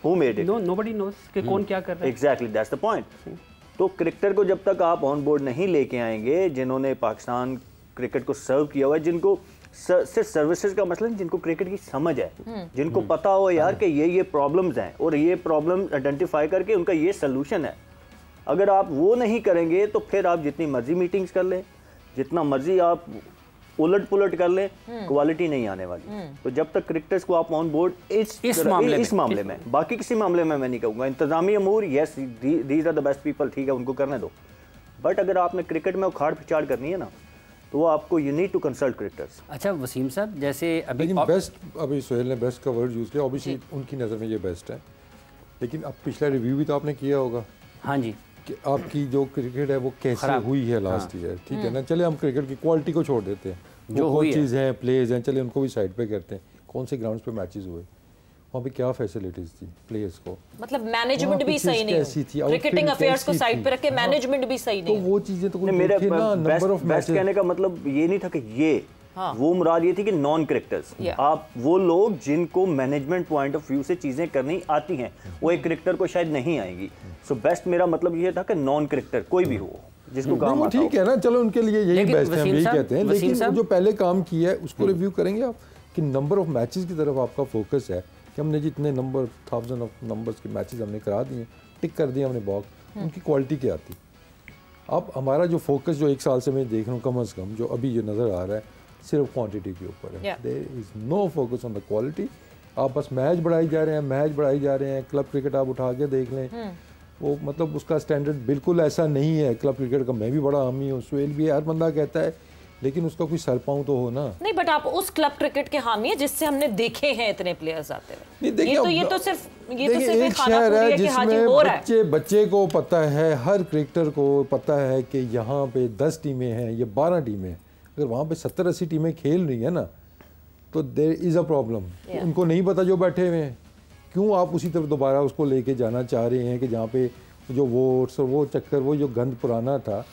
Who made it? Nobody knows कि कौन क्या कर रहा है। Exactly, that's the point. तो क्रिकेटर को जब तक आप ऑन बोर्ड नहीं लेके आएंगे, जिन्होंने पाकिस्तान क्रिकेट को सर्व किया हुआ है, जिनको सिर्फ सर्विसेज का मसला नहीं, जिनको क्रिकेट की समझ है, जिनको पता हो यार कि ये प्रॉब्लम्स हैं और ये प्रॉब्लम आइडेंटिफाई करके उनका ये सोल्यूशन है, अगर आप वो नहीं करेंगे तो फिर आप जितनी मर्जी मीटिंग्स कर लें, जितना मर्जी आप उलट पुलट कर लें, क्वालिटी नहीं आने वाली। तो जब तक क्रिकेटर्स को आप ऑन बोर्ड इस मामले में, बाकी किसी मामले में मैं नहीं कहूँगा, इंतजामी अमूर yes these are the best people, ठीक है उनको करने दो, बट अगर आपने क्रिकेट में उखाड़ पिछाड़ करनी है ना, तो वो आपको you need to consult cricketers. अच्छा वसीम साहब, जैसे अभी बेस्ट, अभी सोहेल ने बेस्ट का वर्ड यूज़ किया, ऑब्वियसली उनकी नज़र में ये बेस्ट है, लेकिन अब पिछला रिव्यू भी तो आपने किया होगा। हाँ जी, कि आपकी जो क्रिकेट है वो कैसे हुई है लास्ट ईयर, ठीक है ना। चले हम क्रिकेट की क्वालिटी को छोड़ देते हैं, जो कोचेज हैं, प्लेयर्स हैं, चले उनको भी साइड पे करते हैं। कौन से ग्राउंड्स पे मैचेस हुए, वहाँ पे क्या फैसिलिटीज थी प्लेयर्स को, मतलब मैनेजमेंट भी सही नहीं थी, क्रिकेटिंग अफेयर्स को साइड पे रख के मैनेजमेंट भी सही नहीं, तो वो चीजें तो मेरे नंबर ऑफ मैचेस कहने का मतलब ये नहीं था कि ये वो मुराद ये थी कि नॉन क्रिकेटर्स, आप वो लोग जिनको मैनेजमेंट पॉइंट ऑफ व्यू से चीजें करनी आती हैं, वो एक क्रिकेटर को शायद नहीं आएंगी। सो बेस्ट मेरा मतलब ये था कि नॉन क्रिकेटर कोई भी हो जिसको काम आता हो, ठीक है ना, चलो उनके लिए यही बेस्ट है, हम यही कहते हैं। लेकिन जो पहले काम किया है उसको रिव्यू करेंगे आप कि नंबर ऑफ मैचेस की तरफ आपका फोकस है कि हमने जितने नंबर 1000 ऑफ नंबर्स के मैचेस हमने करा दिए, टिक कर दिया हमने बॉक्स, उनकी क्वालिटी क्या थी। अब हमारा जो फोकस जो 1 साल से मैं देख रहा हूँ कम से कम जो अभी ये नज़र आ रहा है सिर्फ क्वांटिटी के ऊपर है, there is no focus on the quality. आप बस मैच बढ़ाई जा रहे हैं, मैच बढ़ाई जा रहे हैं। क्लब क्रिकेट आप उठा के देख लें, वो मतलब उसका स्टैंडर्ड बिल्कुल ऐसा नहीं है। क्लब क्रिकेट का मैं भी बड़ा हामी हूँ, सुहेल भी हर बंदा कहता है, लेकिन उसका कोई सर पाँव तो हो ना। नहीं, बट आप उस क्लब क्रिकेट के हामी है जिससे हमने देखे हैं इतने प्लेयर्स आते हुए। ये तो सिर्फ एक शहर है जिसमें बच्चे को पता है, हर क्रिकेटर को पता है कि यहाँ पे 10 टीमें हैं, ये 12 टीमें हैं। अगर वहाँ पे 70-80 टीमें खेल रही है ना, तो देयर इज़ अ प्रॉब्लम। उनको नहीं पता जो बैठे हुए हैं, क्यों आप उसी तरफ दोबारा उसको लेके जाना चाह रहे हैं कि जहाँ पे जो वोट्स और वो चक्कर, वो जो गंद पुराना था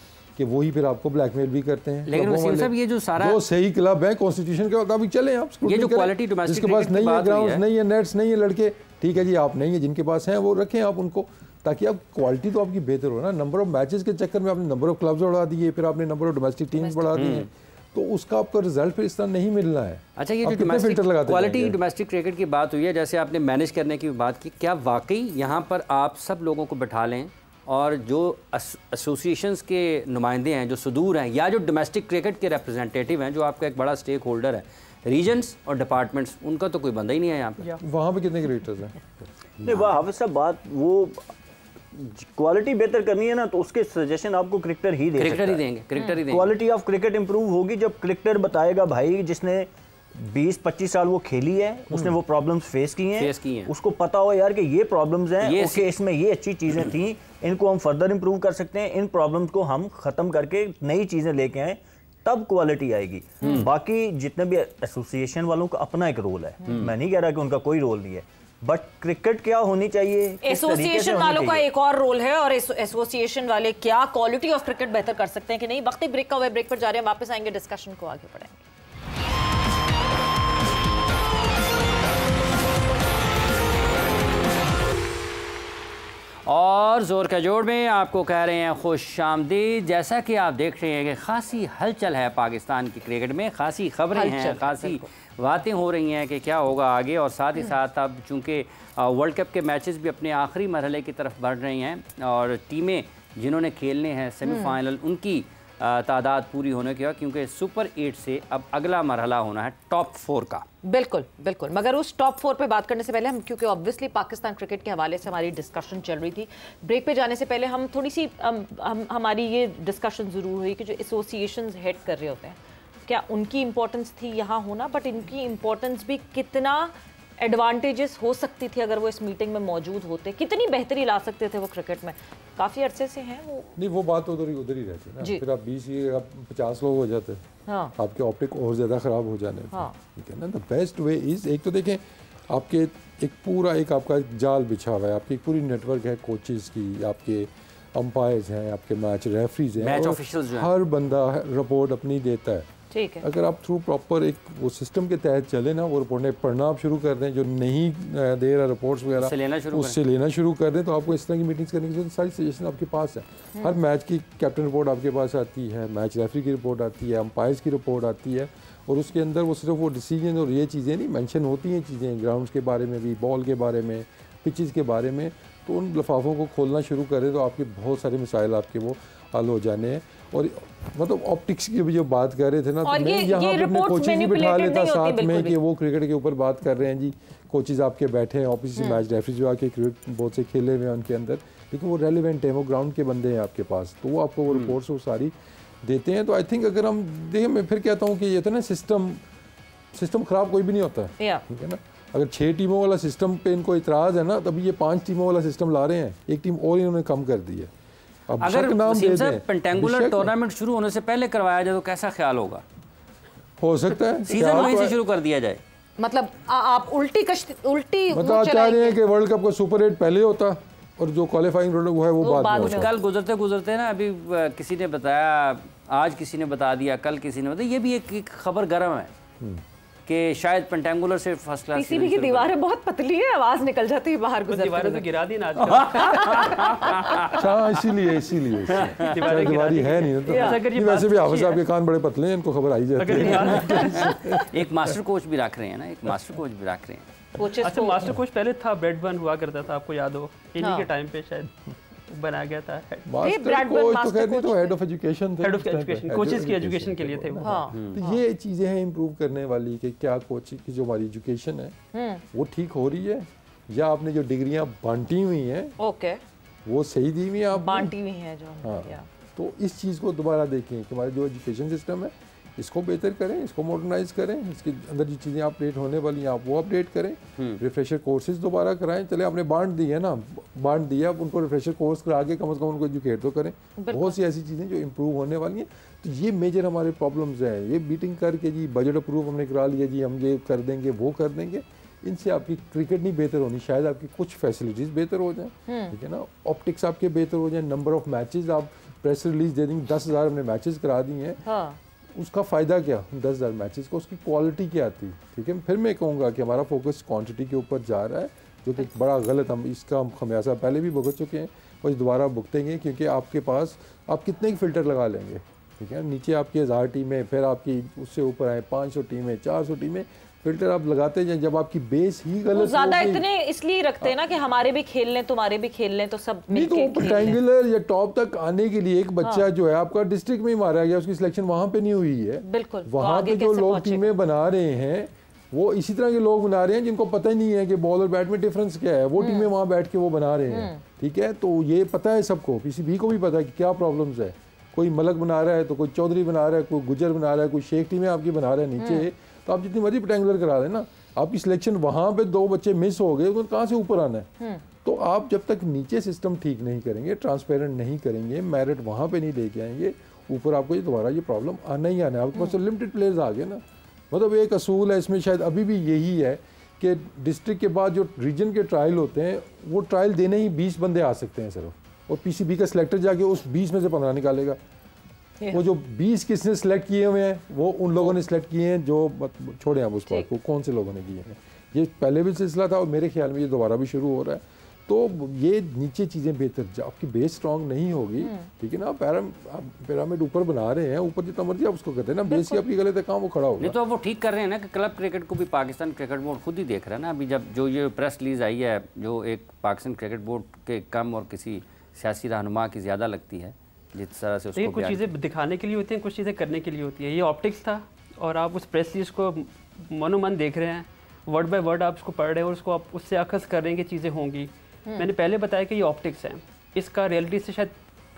कि वही फिर आपको ब्लैकमेल भी करते हैं। लेकिन वसीम साहब ये जो सारा जो सही क्लब है कॉन्स्टिट्यूशन के मुताबिक चले आप, ये जो क्वालिटी डोमेस्टिक जिसके पास नहीं है ग्राउंड्स नहीं है नेट्स नहीं है लड़के, ठीक है जी आप नहीं है, जिनके पास हैं वो रखें आप उनको, ताकि आप क्वालिटी तो आपकी बेहतर हो ना। नंबर ऑफ मैचेस के चक्कर में आपने नंबर ऑफ क्लब्स बढ़ा दिए, फिर आपने नंबर ऑफ डोमेस्टिक टीम्स बढ़ा दिए, तो उसका आपका रिजल्ट फिर इस तरह नहीं मिलना है। अच्छा, ये जो डोमेस्टिक क्वालिटी डोमेस्टिक क्रिकेट की बात हुई है, जैसे आपने मैनेज करने की बात की, क्या वाकई यहाँ पर आप सब लोगों को बैठा लें और जो एसोसिएशंस के नुमाइंदे हैं, जो सुदूर हैं, या जो डोमेस्टिक क्रिकेट के रिप्रेजेंटेटिव हैं, जो आपका एक बड़ा स्टेक होल्डर है, रीजन्स और डिपार्टमेंट्स, उनका तो कोई बंदा ही नहीं है यहाँ पे। वहाँ पे कितने क्रिकेटर्स हैं? नहीं वाह हाफिज साहब, बात वो क्वालिटी बेहतर करनी है ना, तो उसके सजेशन आपको क्रिकेटर ही देंगे। क्वालिटी ऑफ क्रिकेट इंप्रूव होगी जब क्रिकेटर बताएगा भाई जिसने 20-25 साल वो खेली है, उसने वो प्रॉब्लम्स फेस की हैं, उसको पता हो यार कि ये प्रॉब्लम्स हैं, ओके इसमें ये अच्छी चीज़ें थी, इनको हम फर्दर इंप्रूव कर सकते हैं, इन प्रॉब्लम्स को हम ख़त्म करके नई चीज़ें लेके आए, तब क्वालिटी आएगी। बाकी जितने भी एसोसिएशन वालों का अपना एक रोल है, मैं नहीं कह रहा कि उनका कोई रोल नहीं है, बट क्रिकेट क्या होनी चाहिए, एसोसिएशन वालों का एक और रोल है, और एसोसिएशन वाले क्या क्वालिटी ऑफ क्रिकेट बेहतर कर सकते हैं कि नहीं। वक्त ब्रेक का हुआ, ब्रेक पर जा रहे हैं, वापस आएंगे, डिस्कशन को आगे बढ़ाएंगे। और जोर का जोड़ में आपको कह रहे हैं खुश आमदीद। जैसा कि आप देख रहे हैं कि खासी हलचल है पाकिस्तान की क्रिकेट में, खासी खबरें हैं, खासी बातें हो रही हैं कि क्या होगा आगे, और साथ ही साथ अब चूँकि वर्ल्ड कप के मैचेस भी अपने आखिरी मरहले की तरफ बढ़ रही हैं, और टीमें जिन्होंने खेलने हैं सेमीफाइनल, उनकी तादाद पूरी होने के बाद, क्योंकि सुपर 8 से अब अगला मरहला होना है टॉप 4 का। बिल्कुल बिल्कुल, मगर उस टॉप 4 पे बात करने से पहले हम, क्योंकि ऑब्वियसली पाकिस्तान क्रिकेट के हवाले से हमारी डिस्कशन चल रही थी, ब्रेक पे जाने से पहले हम थोड़ी सी हमारी ये डिस्कशन ज़रूर हुई कि जो एसोसिएशंस हेड कर रहे होते हैं, क्या उनकी इम्पोर्टेंस थी यहाँ होना, बट इनकी इम्पोर्टेंस भी कितना एडवांटेजेस हो सकती थी अगर वो इस मीटिंग में मौजूद होते, कितनी बेहतरी ला सकते थे वो क्रिकेट में। काफ़ी अरसे से हैं वो, नहीं वो बात उधर ही रहती है ना, फिर आप 50 लोग हो जाते हैं, हाँ। आपके ऑप्टिक और ज़्यादा ख़राब हो जाने, हाँ। ठीक है ना। द बेस्ट वे इज़, एक तो देखें आपके एक पूरा एक आपका जाल बिछा हुआ है, आपकी एक पूरी नेटवर्क है कोचेज़ की, आपके अंपायर्स हैं, आपके मैच रेफरीज हैं, मैच ऑफिशियल्स हैं, हर बंदा रिपोर्ट अपनी देता है, ठीक है। अगर आप थ्रू प्रॉपर एक वो सिस्टम के तहत चले ना, वो रिपोर्ट पढ़ना आप शुरू कर दें, जो नहीं दे रहा रिपोर्ट्स वगैरह उससे लेना शुरू कर दें, तो आपको इस तरह की मीटिंग्स करने की जरूरत, सारी सजेशन आपके पास है। हर मैच की कैप्टन रिपोर्ट आपके पास आती है, मैच रेफरी की रिपोर्ट आती है, अंपायर्स की रिपोर्ट आती है, और उसके अंदर वो सिर्फ वो डिसीजन और ये चीज़ें नहीं मेंशन होती हैं, चीज़ें ग्राउंड्स के बारे में भी, बॉल के बारे में, पिचेस के बारे में, तो उन लिफाफों को खोलना शुरू करें तो आपके बहुत सारे मसाइल आपके वो हल हो जाने हैं। और मतलब ऑप्टिक्स की भी जो बात कर रहे थे ना, तो मैं यहाँ पर अपने कोचेज भी बिठा लेता साथ में कि वो क्रिकेट के ऊपर बात कर रहे हैं जी, कोचेज आपके बैठे हैं, ऑफिस मैच रेफरी जो आके क्रिकेट बहुत से खेले हुए हैं उनके अंदर, लेकिन वो रेलिवेंट है, वो ग्राउंड के बंदे हैं आपके पास, तो वो आपको वो रिपोर्ट्स वो सारी देते हैं। तो आई थिंक अगर हम देखें, मैं फिर कहता हूँ कि ये था ना सिस्टम ख़राब कोई भी नहीं होता है, ठीक है ना। अगर 6 टीमों वाला सिस्टम पे इनको इतराज़ है ना, तभी ये 5 टीमों वाला सिस्टम ला रहे हैं, एक टीम और इन्होंने कम कर दी है। अब अगर पेंटेंगुलर टूर्नामेंट शुरू होने से पहले करवाया जाए तो कैसा ख्याल होगा? हो सकता है सीजन वहीं से शुरू कर दिया जाए, मतलब आप उल्टी मतलब आप चाह रहे हैं कि वर्ल्ड कप का सुपर 8 पहले होता और जो क्वालिफाइंग वो है वो बाद में। कल गुजरते ना, अभी किसी ने बताया, आज किसी ने बता दिया, कल किसी ने बताया, ये भी एक खबर गर्म है कि शायद पेंटेंगुलर से फर्स्ट क्लास पीसीबी की दीवारें बहुत पतली है, आवाज निकल जाती है बाहर, दीवारें तो गिरा दी ना आजकल। इसीलिए दीवारी है नहीं तो वैसे भी हाफिज साहब के कान बड़े पतले हैं, इनको खबर आई जाती है। एक मास्टर कोच भी रख रहे हैं ना, एक मास्टर कोच भी रख रहे हैं। अच्छा, मास्टर कोच पहले था, ब्रैडबर्न हुआ करता था, आपको याद हो, इन्हीं के टाइम पे शायद बनाया गया था। मास्टर कोच तो खैर नहीं, तो हेड ऑफ एजुकेशन थे, हेड ऑफ एजुकेशन, कोचेस की एजुकेशन के लिए थे वो। तो ये चीजें हैं इंप्रूव करने वाली कि क्या कोच की जो हमारी एजुकेशन है वो ठीक हो रही है, या आपने जो डिग्रियां बांटी हुई हैं ओके वो सही दी हुई हैं, आप बांटी हुई हैं जो। हाँ, तो इस चीज़ को दोबारा देखें कि हमारा जो एजुकेशन सिस्टम है इसको बेहतर करें, इसको मॉडर्नाइज करें, इसके अंदर जो चीज़ें अपडेट होने वाली हैं आप वो अपडेट करें, रिफ्रेशर कोर्सेज दोबारा कराएं। चले आपने बांट दी है ना, बांट दिया, अब उनको रिफ्रेशर कोर्स करा के कम से कम उनको एजुकेट तो करें। बहुत सी ऐसी चीज़ें जो इम्प्रूव होने वाली हैं, तो ये मेजर हमारे प्रॉब्लम्स हैं। ये मीटिंग करके जी बजट अप्रूव हमने करा लिया जी, हम ये कर देंगे वो कर देंगे, इनसे आपकी क्रिकेट नहीं बेहतर होनी, शायद आपकी कुछ फैसिलिटीज़ बेहतर हो जाएं, ठीक है ना, ऑप्टिक्स आपके बेहतर हो जाएं, नंबर ऑफ मैचेस आप प्रेस रिलीज दे देंगे 10,000 हमने मैचेस करा दिए हैं, हाँ। उसका फ़ायदा क्या 10,000 मैचेस का, उसकी क्वालिटी क्या आती, ठीक है। फिर मैं कहूँगा कि हमारा फोकस क्वांटिटी के ऊपर जा रहा है, जो कि बड़ा गलत, हम इसका खमियाजा पहले भी भुगत चुके हैं और दोबारा भुगतेंगे, क्योंकि आपके पास आप कितने फिल्टर लगा लेंगे, ठीक है। नीचे आपकी 1000 टीमें, फिर आपकी उससे ऊपर आए 500 टीमें, 400 टीमें, फिल्टर आप लगाते जाए, जब आपकी बेस ही गलत ज़्यादा इतने इसलिए रखते हैं ना कि हमारे भी खेल लें, तुम्हारे भी खेल लें, तो सब मिलके तो ट्रायंगुलर या टॉप तक आने के लिए एक बच्चा जो है आपका डिस्ट्रिक्ट में ही मारा गया, उसकी सिलेक्शन वहाँ पे नहीं हुई है, बिल्कुल। वहाँ पे जो लोग टीमें बना रहे हैं वो इसी तरह के लोग बना रहे हैं जिनको पता ही नहीं है कि बॉल और बैट में डिफरेंस क्या है, वो टीमें वहाँ बैठ के वो बना रहे हैं, ठीक है। तो ये पता है सबको, किसी भी को भी पता है कि क्या प्रॉब्लम्स है। कोई मलक बना रहा है तो कोई चौधरी बना रहा है, कोई गुजर बना रहा है, कोई शेख टीमें आपकी बना रहा है नीचे, तो आप जितनी मर्जी रेक्टेंगुलर करा देना, आपकी सिलेक्शन वहाँ पे 2 बच्चे मिस हो गए, तो कहाँ से ऊपर आना है। तो आप जब तक नीचे सिस्टम ठीक नहीं करेंगे, ट्रांसपेरेंट नहीं करेंगे, मेरिट वहाँ पे नहीं लेके आएंगे, ऊपर आपको ये दोबारा ये प्रॉब्लम आना ही आना है। आपके पास तो लिमिटेड प्लेयर्स आ गए ना, मतलब एक असूल है इसमें, शायद अभी भी यही है कि डिस्ट्रिक्ट के बाद जो रीजन के ट्रायल होते हैं, वो ट्रायल देने ही 20 बंदे आ सकते हैं सिर्फ, और पीसीबी का सिलेक्टर जाके उस 20 में से 15 निकालेगा। वो जो 20 किसने सेलेक्ट किए हुए हैं वो उन लोगों ने सेलेक्ट किए हैं जो छोड़े आप उस बात को, कौन से लोगों ने किए हैं। ये पहले भी सिलसिला था और मेरे ख्याल में ये दोबारा भी शुरू हो रहा है। तो ये नीचे चीज़ें बेहतर, आपकी बेस स्ट्रांग नहीं होगी, ठीक है ना। पिरामिड ऊपर बना रहे हैं, ऊपर जितना मर्जी आप उसको कहते हैं ना, बेस की आपकी गलत है, काम वो खड़ा होगा। नहीं तो वो ठीक कर रहे हैं ना कि क्लब क्रिकेट को भी पाकिस्तान क्रिकेट बोर्ड खुद ही देख रहा है ना। अभी जब जो ये प्रेस रिलीज आई है, जो एक पाकिस्तान क्रिकेट बोर्ड के कम और किसी सियासी रहनुमा की ज़्यादा लगती है, जिस तरह से उसको कुछ चीज़ें दिखाने के लिए होती हैं, कुछ चीज़ें करने के लिए होती है। ये ऑप्टिक्स था और आप उस प्रेस रिलीज को मनोमन देख रहे हैं, वर्ड बाय वर्ड आप उसको पढ़ रहे हैं और उसको आप उससे अखज़ कर रहे हैं कि चीज़ें होंगी। मैंने पहले बताया कि ये ऑप्टिक्स है, इसका रियलिटी से शायद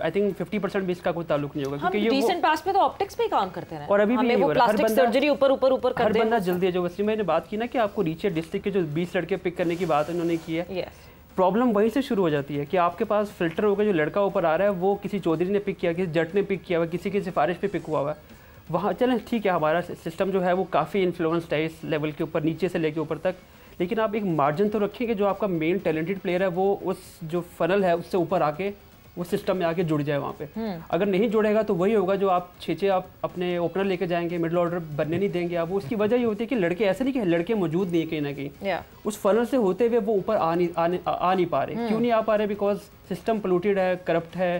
आई थिंक 50% भी इसका कोई ताल्लुक नहीं होगा, क्योंकि ये रीसेंट पास्ट में तो ऑप्टिक्स पे ही काम करते हैं और अभी भी वो प्लास्टिक सर्जरी ऊपर कर हर बंदा जल्दी है। जो वैसे मैंने बात की ना कि आपको नीचे डिस्ट्रिक्ट के जो 20 लड़के पिक करने की बात उन्होंने की है, प्रॉब्लम वहीं से शुरू हो जाती है कि आपके पास फिल्टर होगा, जो लड़का ऊपर आ रहा है वो किसी चौधरी ने पिक किया, किसी जट ने पिक किया हुआ, किसी की सिफारिश पे पिक हुआ हुआ है। वहाँ चलें ठीक है, हमारा सिस्टम जो है वो काफ़ी इन्फ्लुएंस्ड है इस लेवल के ऊपर, नीचे से लेके ऊपर तक, लेकिन आप एक मार्जिन तो रखें कि जो आपका मेन टैलेंटेड प्लेयर है वो उस जो फनल है उससे ऊपर आके वो सिस्टम में आके जुड़ जाए वहाँ पे। अगर नहीं जुड़ेगा तो वही होगा जो आप 6 आप अपने ओपनर लेके जाएंगे, मिडिल ऑर्डर बनने नहीं देंगे आप। वो उसकी वजह ये होती है कि लड़के ऐसे नहीं कि लड़के मौजूद नहीं है कहीं ना कहीं, उस फनल से होते हुए वो ऊपर आ नहीं पा रहे। क्यों नहीं आ पा रहे? बिकॉज सिस्टम पोल्यूटेड है, करप्ट है,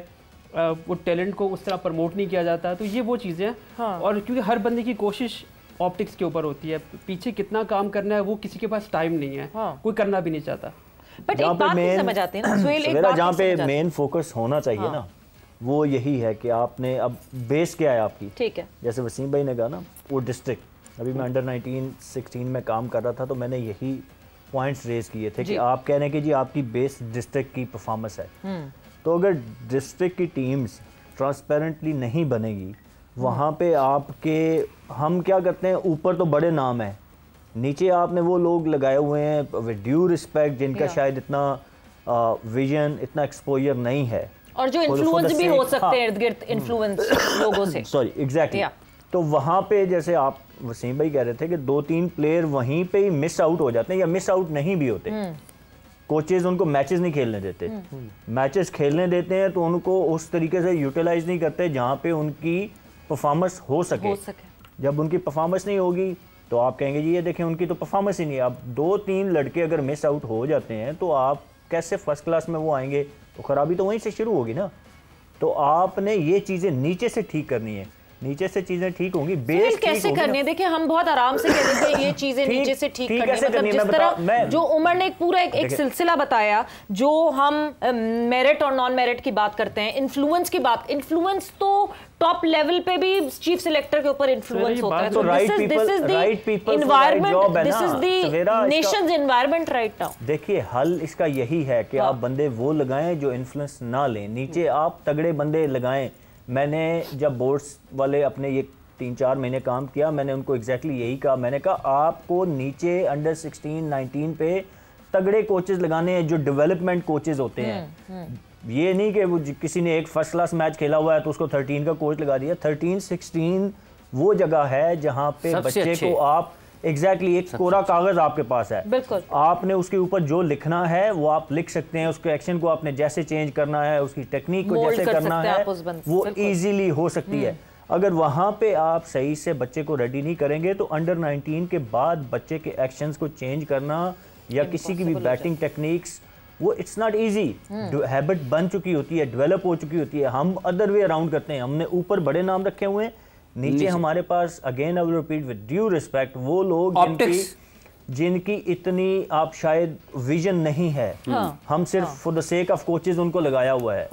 वो टैलेंट को उस तरह प्रमोट नहीं किया जाता। तो ये वो चीज़ें हैं। और क्योंकि हर बंदे की कोशिश ऑप्टिक्स के ऊपर होती है, पीछे कितना काम करना है वो किसी के पास टाइम नहीं है, कोई करना भी नहीं चाहता। बट एक बात नहीं समझ आती है ना सुहेल, एक बात जहाँ पे मेन फोकस होना चाहिए ना वो यही है कि आपने अब बेस क्या है आपकी, ठीक है। जैसे वसीम भाई ने कहा ना वो डिस्ट्रिक्ट, अभी मैं अंडर 19-16 में काम कर रहा था तो मैंने यही पॉइंट्स रेज किए थे कि आप कह रहे हैं कि जी आपकी बेस डिस्ट्रिक्ट की परफॉर्मेंस है, तो अगर डिस्ट्रिक्ट की टीम्स ट्रांसपेरेंटली नहीं बनेगी वहाँ पे आपके, हम क्या करते हैं ऊपर तो बड़े नाम है, नीचे आपने वो लोग लगाए हुए हैं विद ड्यू रिस्पेक्ट जिनका शायद इतना विजन, इतना एक्सपोजर नहीं है, और जो इन्फ्लुएंस भी हो सकते हैं इर्द-गिर्द इन्फ्लुएंस लोगों से। Sorry exactly. तो वहाँ पे जैसे आप वसीम भाई कह रहे थे कि 2-3 प्लेयर वहीं पे ही मिस आउट हो जाते हैं, या मिस आउट नहीं भी होते, कोचेज उनको मैचेस नहीं खेलने देते, मैचेस खेलने देते हैं तो उनको उस तरीके से यूटिलाइज नहीं करते जहाँ पे उनकी परफॉर्मेंस हो सके। जब उनकी परफॉर्मेंस नहीं होगी तो आप कहेंगे जी ये देखें उनकी तो परफॉर्मेंस ही नहीं है। अब 2-3 लड़के अगर मिस आउट हो जाते हैं तो आप कैसे फर्स्ट क्लास में वो आएंगे, तो खराबी तो वहीं से शुरू होगी ना। तो आपने ये चीज़ें नीचे से ठीक करनी है, नीचे से चीजें ठीक होंगी, बेस कैसे करनी है? देखिए हम बहुत आराम से कह देते हैं ये चीजें नीचे से ठीक करनी है, मतलब जिस तरह जो उमर ने एक पूरा एक सिलसिला बताया, जो हम मेरिट और नॉन मेरिट की बात करते हैं, इन्फ्लुएंस की बात, इन्फ्लुएंस तो टॉप लेवल पे भी चीफ सिलेक्टर के ऊपर इन्फ्लुएंस होता है। तो this is the environment, this is the Nations environment right now. देखिए हल इसका यही है कि आप बंदे वो लगाएं जो इन्फ्लुएंस ना लें, नीचे आप तगड़े बंदे लगाएं। मैंने जब बोर्ड्स वाले अपने ये 3-4 महीने काम किया, मैंने उनको एग्जैक्टली यही कहा, मैंने कहा आपको नीचे अंडर 16-19 पे तगड़े कोचेस लगाने हैं जो डेवलपमेंट कोचेस होते हैं। ये नहीं कि वो किसी ने एक फर्स्ट क्लास मैच खेला हुआ है तो उसको 13 का कोच लगा दिया। 13-16 वो जगह है जहाँ पे बच्चे को आप एग्जैक्टली एक कोरा कागज आपके पास है, बिल्कुल आपने उसके ऊपर जो लिखना है वो आप लिख सकते हैं, उसके एक्शन को आपने जैसे चेंज करना है, उसकी टेक्निक को जैसे करना है वो इजीली हो सकती है। अगर वहां पे आप सही से बच्चे को रेडी नहीं करेंगे तो अंडर 19 के बाद बच्चे के एक्शंस को चेंज करना या किसी की भी बैटिंग टेक्निक्स वो इट्स नॉट इजी, हैबिट बन चुकी होती है, डेवलप हो चुकी होती है। हम अदर वे अराउंड करते हैं, हमने ऊपर बड़े नाम रखे हुए हैं, नीचे हमारे पास again I will repeat with due respect वो लोग जिनकी इतनी आप शायद विजन नहीं है। हम सिर्फ for the sake of coaches उनको लगाया हुआ है।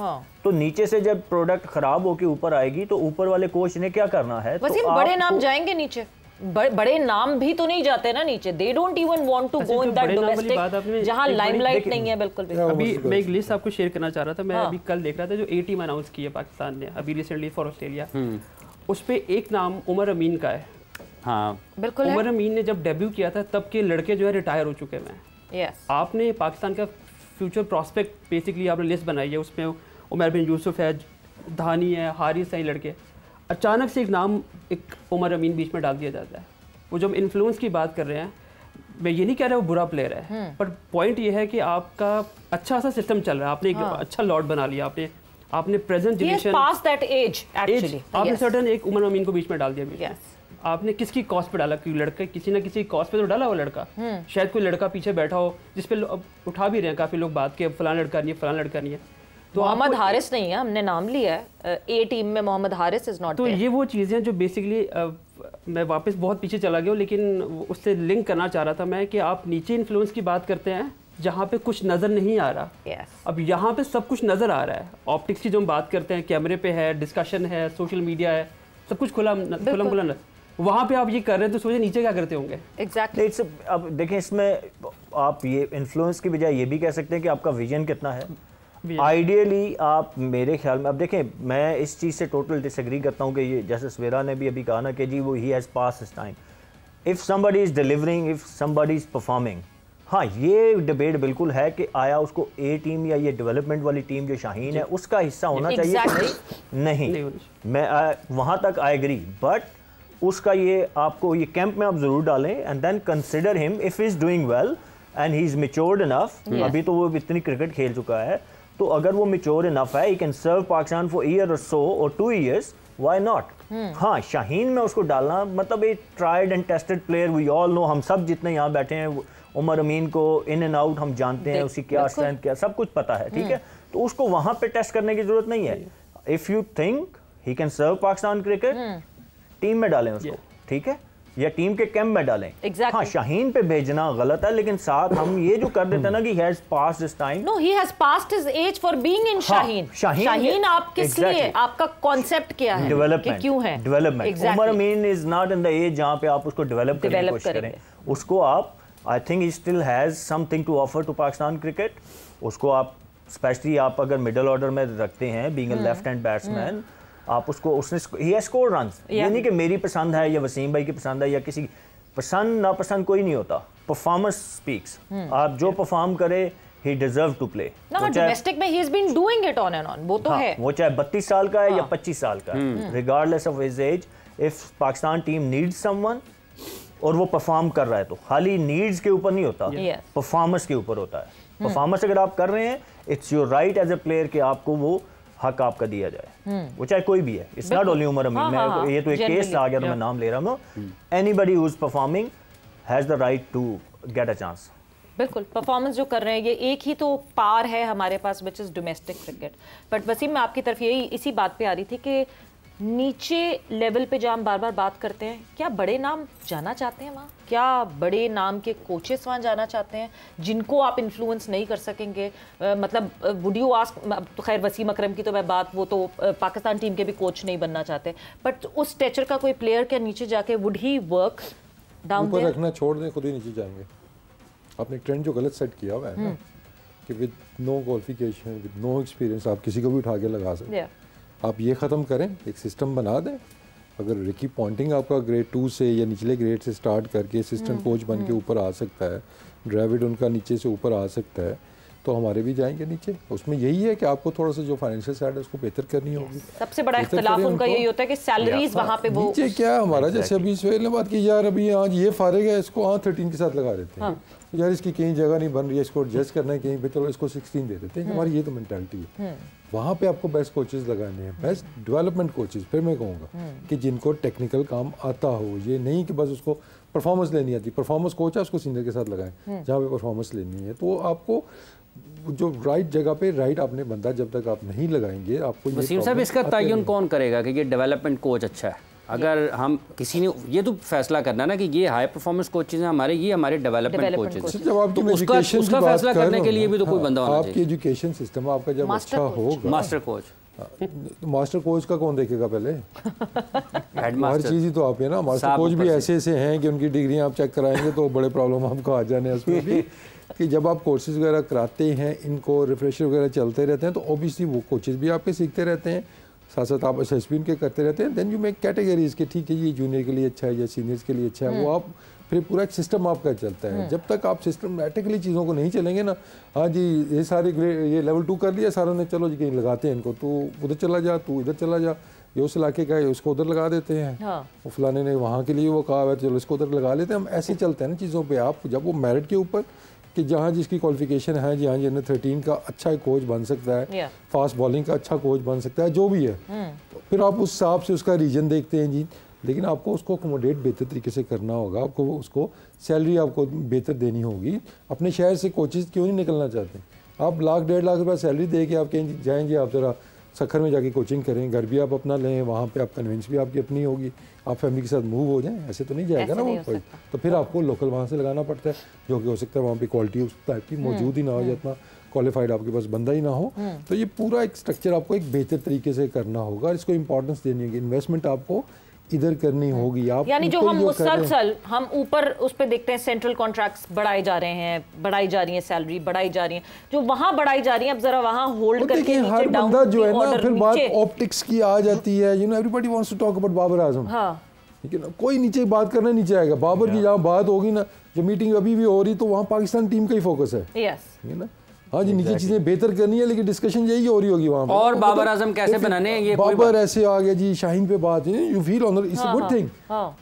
तो नीचे से जब प्रोडक्ट खराब होके ऊपर आएगी तो ऊपर वाले कोच ने क्या करना है, तो बड़े नाम जाएंगे नीचे, बड़े नाम भी तो नहीं जाते ना नीचे, they don't even want to go in that domestic जहां लाइमलाइट नहीं है बिल्कुल भी। अभी मैं एक लिस्ट आपको शेयर करना चाह रहा था, मैं अभी कल देख रहा था जो ए टीम अनाउंस की है पाकिस्तान ने अभी रिसेंटली फॉर ऑस्ट्रेलिया, उस पे एक नाम उमर अमीन का है। हाँ बिल्कुल, उमर अमीन ने जब डेब्यू किया था तब के लड़के जो है रिटायर हो चुके हैं। आपने पाकिस्तान का फ्यूचर प्रॉस्पेक्ट बेसिकली आपने लिस्ट बनाई है, उसमें उमर बिन यूसुफ है, धानी है, हारिस है, लड़के, अचानक से एक नाम एक उमर अमीन बीच में डाल दिया जाता है। वो जब इन्फ्लुएंस की बात कर रहे हैं, मैं ये नहीं कह रहा वो बुरा प्लेयर है, पर पॉइंट ये है कि आपका अच्छा सा सिस्टम चल रहा है, आपने एक अच्छा लॉट बना लिया, आपने प्रेजेंट जनरेशन आपने सर्टन एक उमर अमीन को बीच में डाल दिया। आपने किसकी कॉस्ट पे डाला, क्योंकि लड़का किसी ना किसी कॉस्ट पे तो डाला वो लड़का, शायद कोई लड़का पीछे बैठा हो जिसपे उठा भी रहे हैं काफी लोग बात के फलां लड़का नहीं है, फलां लड़का नहीं है। तो मोहम्मद हारिस नहीं है, हमने नाम लिया है ए टीम में, मोहम्मद हारिस इज नॉट। तो ये वो चीज़ें जो बेसिकली मैं वापस बहुत पीछे चला गया हूँ, लेकिन उससे लिंक करना चाह रहा था मैं कि आप नीचे इन्फ्लुएंस की बात करते हैं जहाँ पे कुछ नज़र नहीं आ रहा। अब यहाँ पे सब कुछ नज़र आ रहा है। ऑप्टिक्स की जो हम बात करते हैं, कैमरे पे है, डिस्कशन है, सोशल मीडिया है, सब कुछ खुला वहाँ पे आप ये कर रहे हैं तो सोचिए नीचे क्या करते होंगे। एग्जैक्टली अब देखें इसमें आप ये इन्फ्लुएंस की बजाय ये भी कह सकते हैं कि आपका विजन कितना है। आइडियली आप मेरे ख्याल में, अब देखें मैं इस चीज़ से टोटल डिसएग्री करता हूँ कि ये जैसे सवेरा ने भी अभी कहा ना कि जी वो he has pass his time, if somebody is delivering, if somebody is performing. हाँ ये डिबेट बिल्कुल है कि आया उसको ए टीम या ये डेवलपमेंट वाली टीम जो शाहीन है उसका हिस्सा होना चाहिए। नहीं, मैं वहाँ तक आई एग्री, बट उसका ये आपको ये कैंप में आप ज़रूर डालें and then consider him if is doing well and he is matured enough. अभी तो वो इतनी क्रिकेट खेल चुका है, तो अगर वो मैच्योर इनफ है, he can serve Pakistan for year और सो और 2 years, व्हाई नॉट। हाँ शाहीन में उसको डालना मतलब एक tried and tested player, we all know, हम सब जितने यहाँ बैठे हैं उमर अमीन को इन एंड आउट हम जानते हैं, उसकी क्या स्ट्रेंथ क्या सब कुछ पता है, ठीक है। तो उसको वहां पे टेस्ट करने की जरूरत नहीं है। If you think he can serve Pakistan cricket, team में डालें उसको, ठीक है, या टीम के कैंप में डालें। हाँ शाहीन पे भेजना गलत है, लेकिन साथ हम ये जो कर देते हैं ना कि he has passed his time, no he has passed his age for being in Shaheen. Shaheen आप किस लिए, आपका कॉन्सेप्ट क्या है, डेवलपमेंट क्यों है, development. Umar Amin is not in the age जहाँ पे आप उसको डेवलप करने की कोशिश करें। उसको आप, I think he still has something to offer to Pakistan cricket. उसको आप स्पेशली आप अगर मिडिल ऑर्डर में रखते हैं, being a left hand batsman, आप उसको, उसने ही हैज स्कोर्ड रन्स। ये नहीं कि मेरी पसंद है या वसीम भाई की पसंद है या किसी पसंद नापसंद कोई नहीं होता, परफॉर्मेंस स्पीक्स। आप जो परफॉर्म करे he deserve to play। ना डोमेस्टिक में he has been doing it on and on, वो तो है। वो चाहे 32 साल का है या 25 साल का है, regardless of his age, if Pakistan team needs someone और वो परफॉर्म कर रहा है तो खाली नीड्स के ऊपर नहीं होता, परफॉर्मेंस के ऊपर होता है। परफॉर्मेंस अगर आप कर रहे हैं, it's your right as a player कि आपको वो हक आपका दिया जाए, वो चाहे कोई भी है। इट्स नॉट ओनली उमर अमीन, मैं ये तो एक केस आ गया तो मैं नाम ले रहा हूँ। Anybody who is performing has the right to get a chance. बिल्कुल, परफॉर्मेंस जो कर रहे हैं ये एक ही तो पार है हमारे पास, which is domestic cricket. But Wasim मैं आपकी तरफ यही इसी बात पे आ रही थी कि नीचे लेवल पे जहाँ हम बार बार बात करते हैं, क्या बड़े नाम जाना चाहते हैं वहाँ, क्या बड़े नाम के कोचेस वहाँ जाना चाहते हैं जिनको आप इन्फ्लुएंस नहीं कर सकेंगे? मतलब वुड यू आस्क, तो खैर वसीम अकरम की तो मैं बात, वो तो पाकिस्तान टीम के भी कोच नहीं बनना चाहते, बट उस स्टेचर का कोई प्लेयर क्या नीचे जाके वुड ही वर्क डाउन ऊपर रखना छोड़ दें, खुद ही नीचे जाएंगे। आपने ट्रेंड जो गलत सेट किया हुआ है ना कि with no qualification, with no experience आप किसी को भी उठा के लगा सकते हैं। आप ये ख़त्म करें, एक सिस्टम बना दें। अगर रिकी पॉन्टिंग आपका ग्रेड 2 से या निचले ग्रेड से स्टार्ट करके असिस्टेंट कोच बन के ऊपर आ सकता है, ड्रेविड उनका नीचे से ऊपर आ सकता है, तो हमारे भी जाएंगे नीचे। उसमें यही है कि आपको थोड़ा सा जो फाइनेंशियल साइड है उसको बेहतर करनी होगी। सबसे बड़ा इख्तिलाफ उनका यही होता है कि सैलरीज वहाँ पे वो नीचे क्या हमारा जैसे अभी सुहेल ने बात की यार अभी आज ये फारिग है इसको 13 के साथ लगा देते हैं, यार इसकी कहीं जगह नहीं बन रही है, इसको एडजस्ट करना है कहीं पे, चलो इसको 16 दे देते हैं। हमारी ये तो मेंटालिटी है। वहाँ पे आपको बेस्ट कोचेस लगाने हैं, बेस्ट डेवलपमेंट कोचेस। फिर मैं कहूँगा कि जिनको टेक्निकल काम आता हो, ये नहीं कि बस उसको परफॉर्मेंस लेनी आती। परफॉर्मेंस कोच है उसको सीनियर के साथ लगाएं जहाँ पे परफॉर्मेंस लेनी है। तो आपको जो राइट जगह पे राइट आपने बंदा जब तक आप नहीं लगाएंगे आपको वसीम साहब इसका तयन कौन करेगा कि ये डेवलपमेंट कोच अच्छा है? अगर हम किसी ने ये तो फैसला करना ना कि ये हाई परफॉर्मेंस कोचेज हैं हमारे, ये हमारे डेवलपमेंट कोचेज, जब आपकी उसका फैसला करने के लिए भी तो कोई बंदा होना चाहिए। आपकी एजुकेशन सिस्टम आपका जब अच्छा होगा, मास्टर कोच, मास्टर कोच का कौन देखेगा पहले? हर चीज़ ही तो आप है ना। मास्टर कोच भी ऐसे ऐसे हैं कि उनकी डिग्री आप चेक कराएंगे तो बड़े प्रॉब्लम आपको आ जाने उसमें भी कि जब आप कोर्सेज वगैरह कराते हैं, इनको रिफ्रेशर वगैरह चलते रहते हैं तो ऑब्वियसली वो कोचेज भी आपके सीखते रहते हैं, साथ साथ आप एसएसपी उनके करते रहते हैं। देन यू मेक कैटेगरीज के ठीक है ये जूनियर के लिए अच्छा है या सीनियर्स के लिए अच्छा है, वो आप फिर पूरा एक सिस्टम आपका चलता है। जब तक आप सिस्टमेटिकली चीज़ों को नहीं चलेंगे ना, हाँ जी ये सारे ये लेवल 2 कर लिया सारों ने, चलो जी कहीं लगाते हैं इनको, तो उधर चला जा, तू इधर चला जा, ये उस इलाके का है उसको उधर लगा देते हैं। वो फलाने ने वहाँ के लिए वो कहा है चलो इसको उधर लगा लेते हैं। हम ऐसे चलते हैं ना चीज़ों पर। आप जब वो मेरिट के ऊपर कि जहाँ जिसकी क्वालिफिकेशन है जी, हाँ जी अंडर 13 का अच्छा कोच बन सकता है, फास्ट बॉलिंग का अच्छा कोच बन सकता है, जो भी है, तो फिर आप उस हिसाब से उसका रीजन देखते हैं जी। लेकिन आपको उसको अकोमोडेट बेहतर तरीके से करना होगा, आपको उसको सैलरी आपको बेहतर देनी होगी। अपने शहर से कोचेस क्यों नहीं निकलना चाहते? आप लाख 1.5 लाख रुपये सैलरी दे के आप कहीं जाएँ जी, आप ज़रा सखर में जाके कोचिंग करें, घर भी आप अपना लें, वहाँ पे आप कन्वेंस भी आपकी अपनी होगी, आप फैमिली के साथ मूव हो जाएं, ऐसे तो नहीं जाएगा ना वो कोई। तो फिर आपको लोकल वहाँ से लगाना पड़ता है, जो कि हो सकता है वहाँ पे क्वालिटी उस टाइप की मौजूद ही ना हो, जितना क्वालिफाइड आपके पास बंदा ही ना हो। तो ये पूरा एक स्ट्रक्चर आपको एक बेहतर तरीके से करना होगा, इसको इंपॉर्टेंस देनी होगी, इन्वेस्टमेंट आपको इधर करनी होगी। आप यानी जो हम मुसलसल हम ऊपर उस पे देखते हैं सेंट्रल कॉन्ट्रैक्ट्स बढ़ाए जा रहे हैं, बढ़ाई जा रही है सैलरी, बढ़ाई जा रही है, जो वहां बढ़ाई जा रही है, अब जरा वहां होल्ड करके नीचे हर बंदा जो है ना, फिर बात ऑप्टिक्स की आ जाती है। You know everybody wants to talk about Babar Azam, ठीक है ना, कोई नीचे बात करना नीचे आएगा। बाबर की जहाँ बात होगी ना, जो मीटिंग अभी भी हो रही, तो वहाँ पाकिस्तान टीम का ही फोकस है, ठीक है ना। हाँ जी, नीचे चीजें बेहतर करनी है, लेकिन डिस्कशन यही हो रही होगी वहाँ पे। और बाबर आजम कैसे बनाने हैं, ये बाबर ऐसे आ गया जी, शाहीन पे बात है, you feel honour, it's a good thing,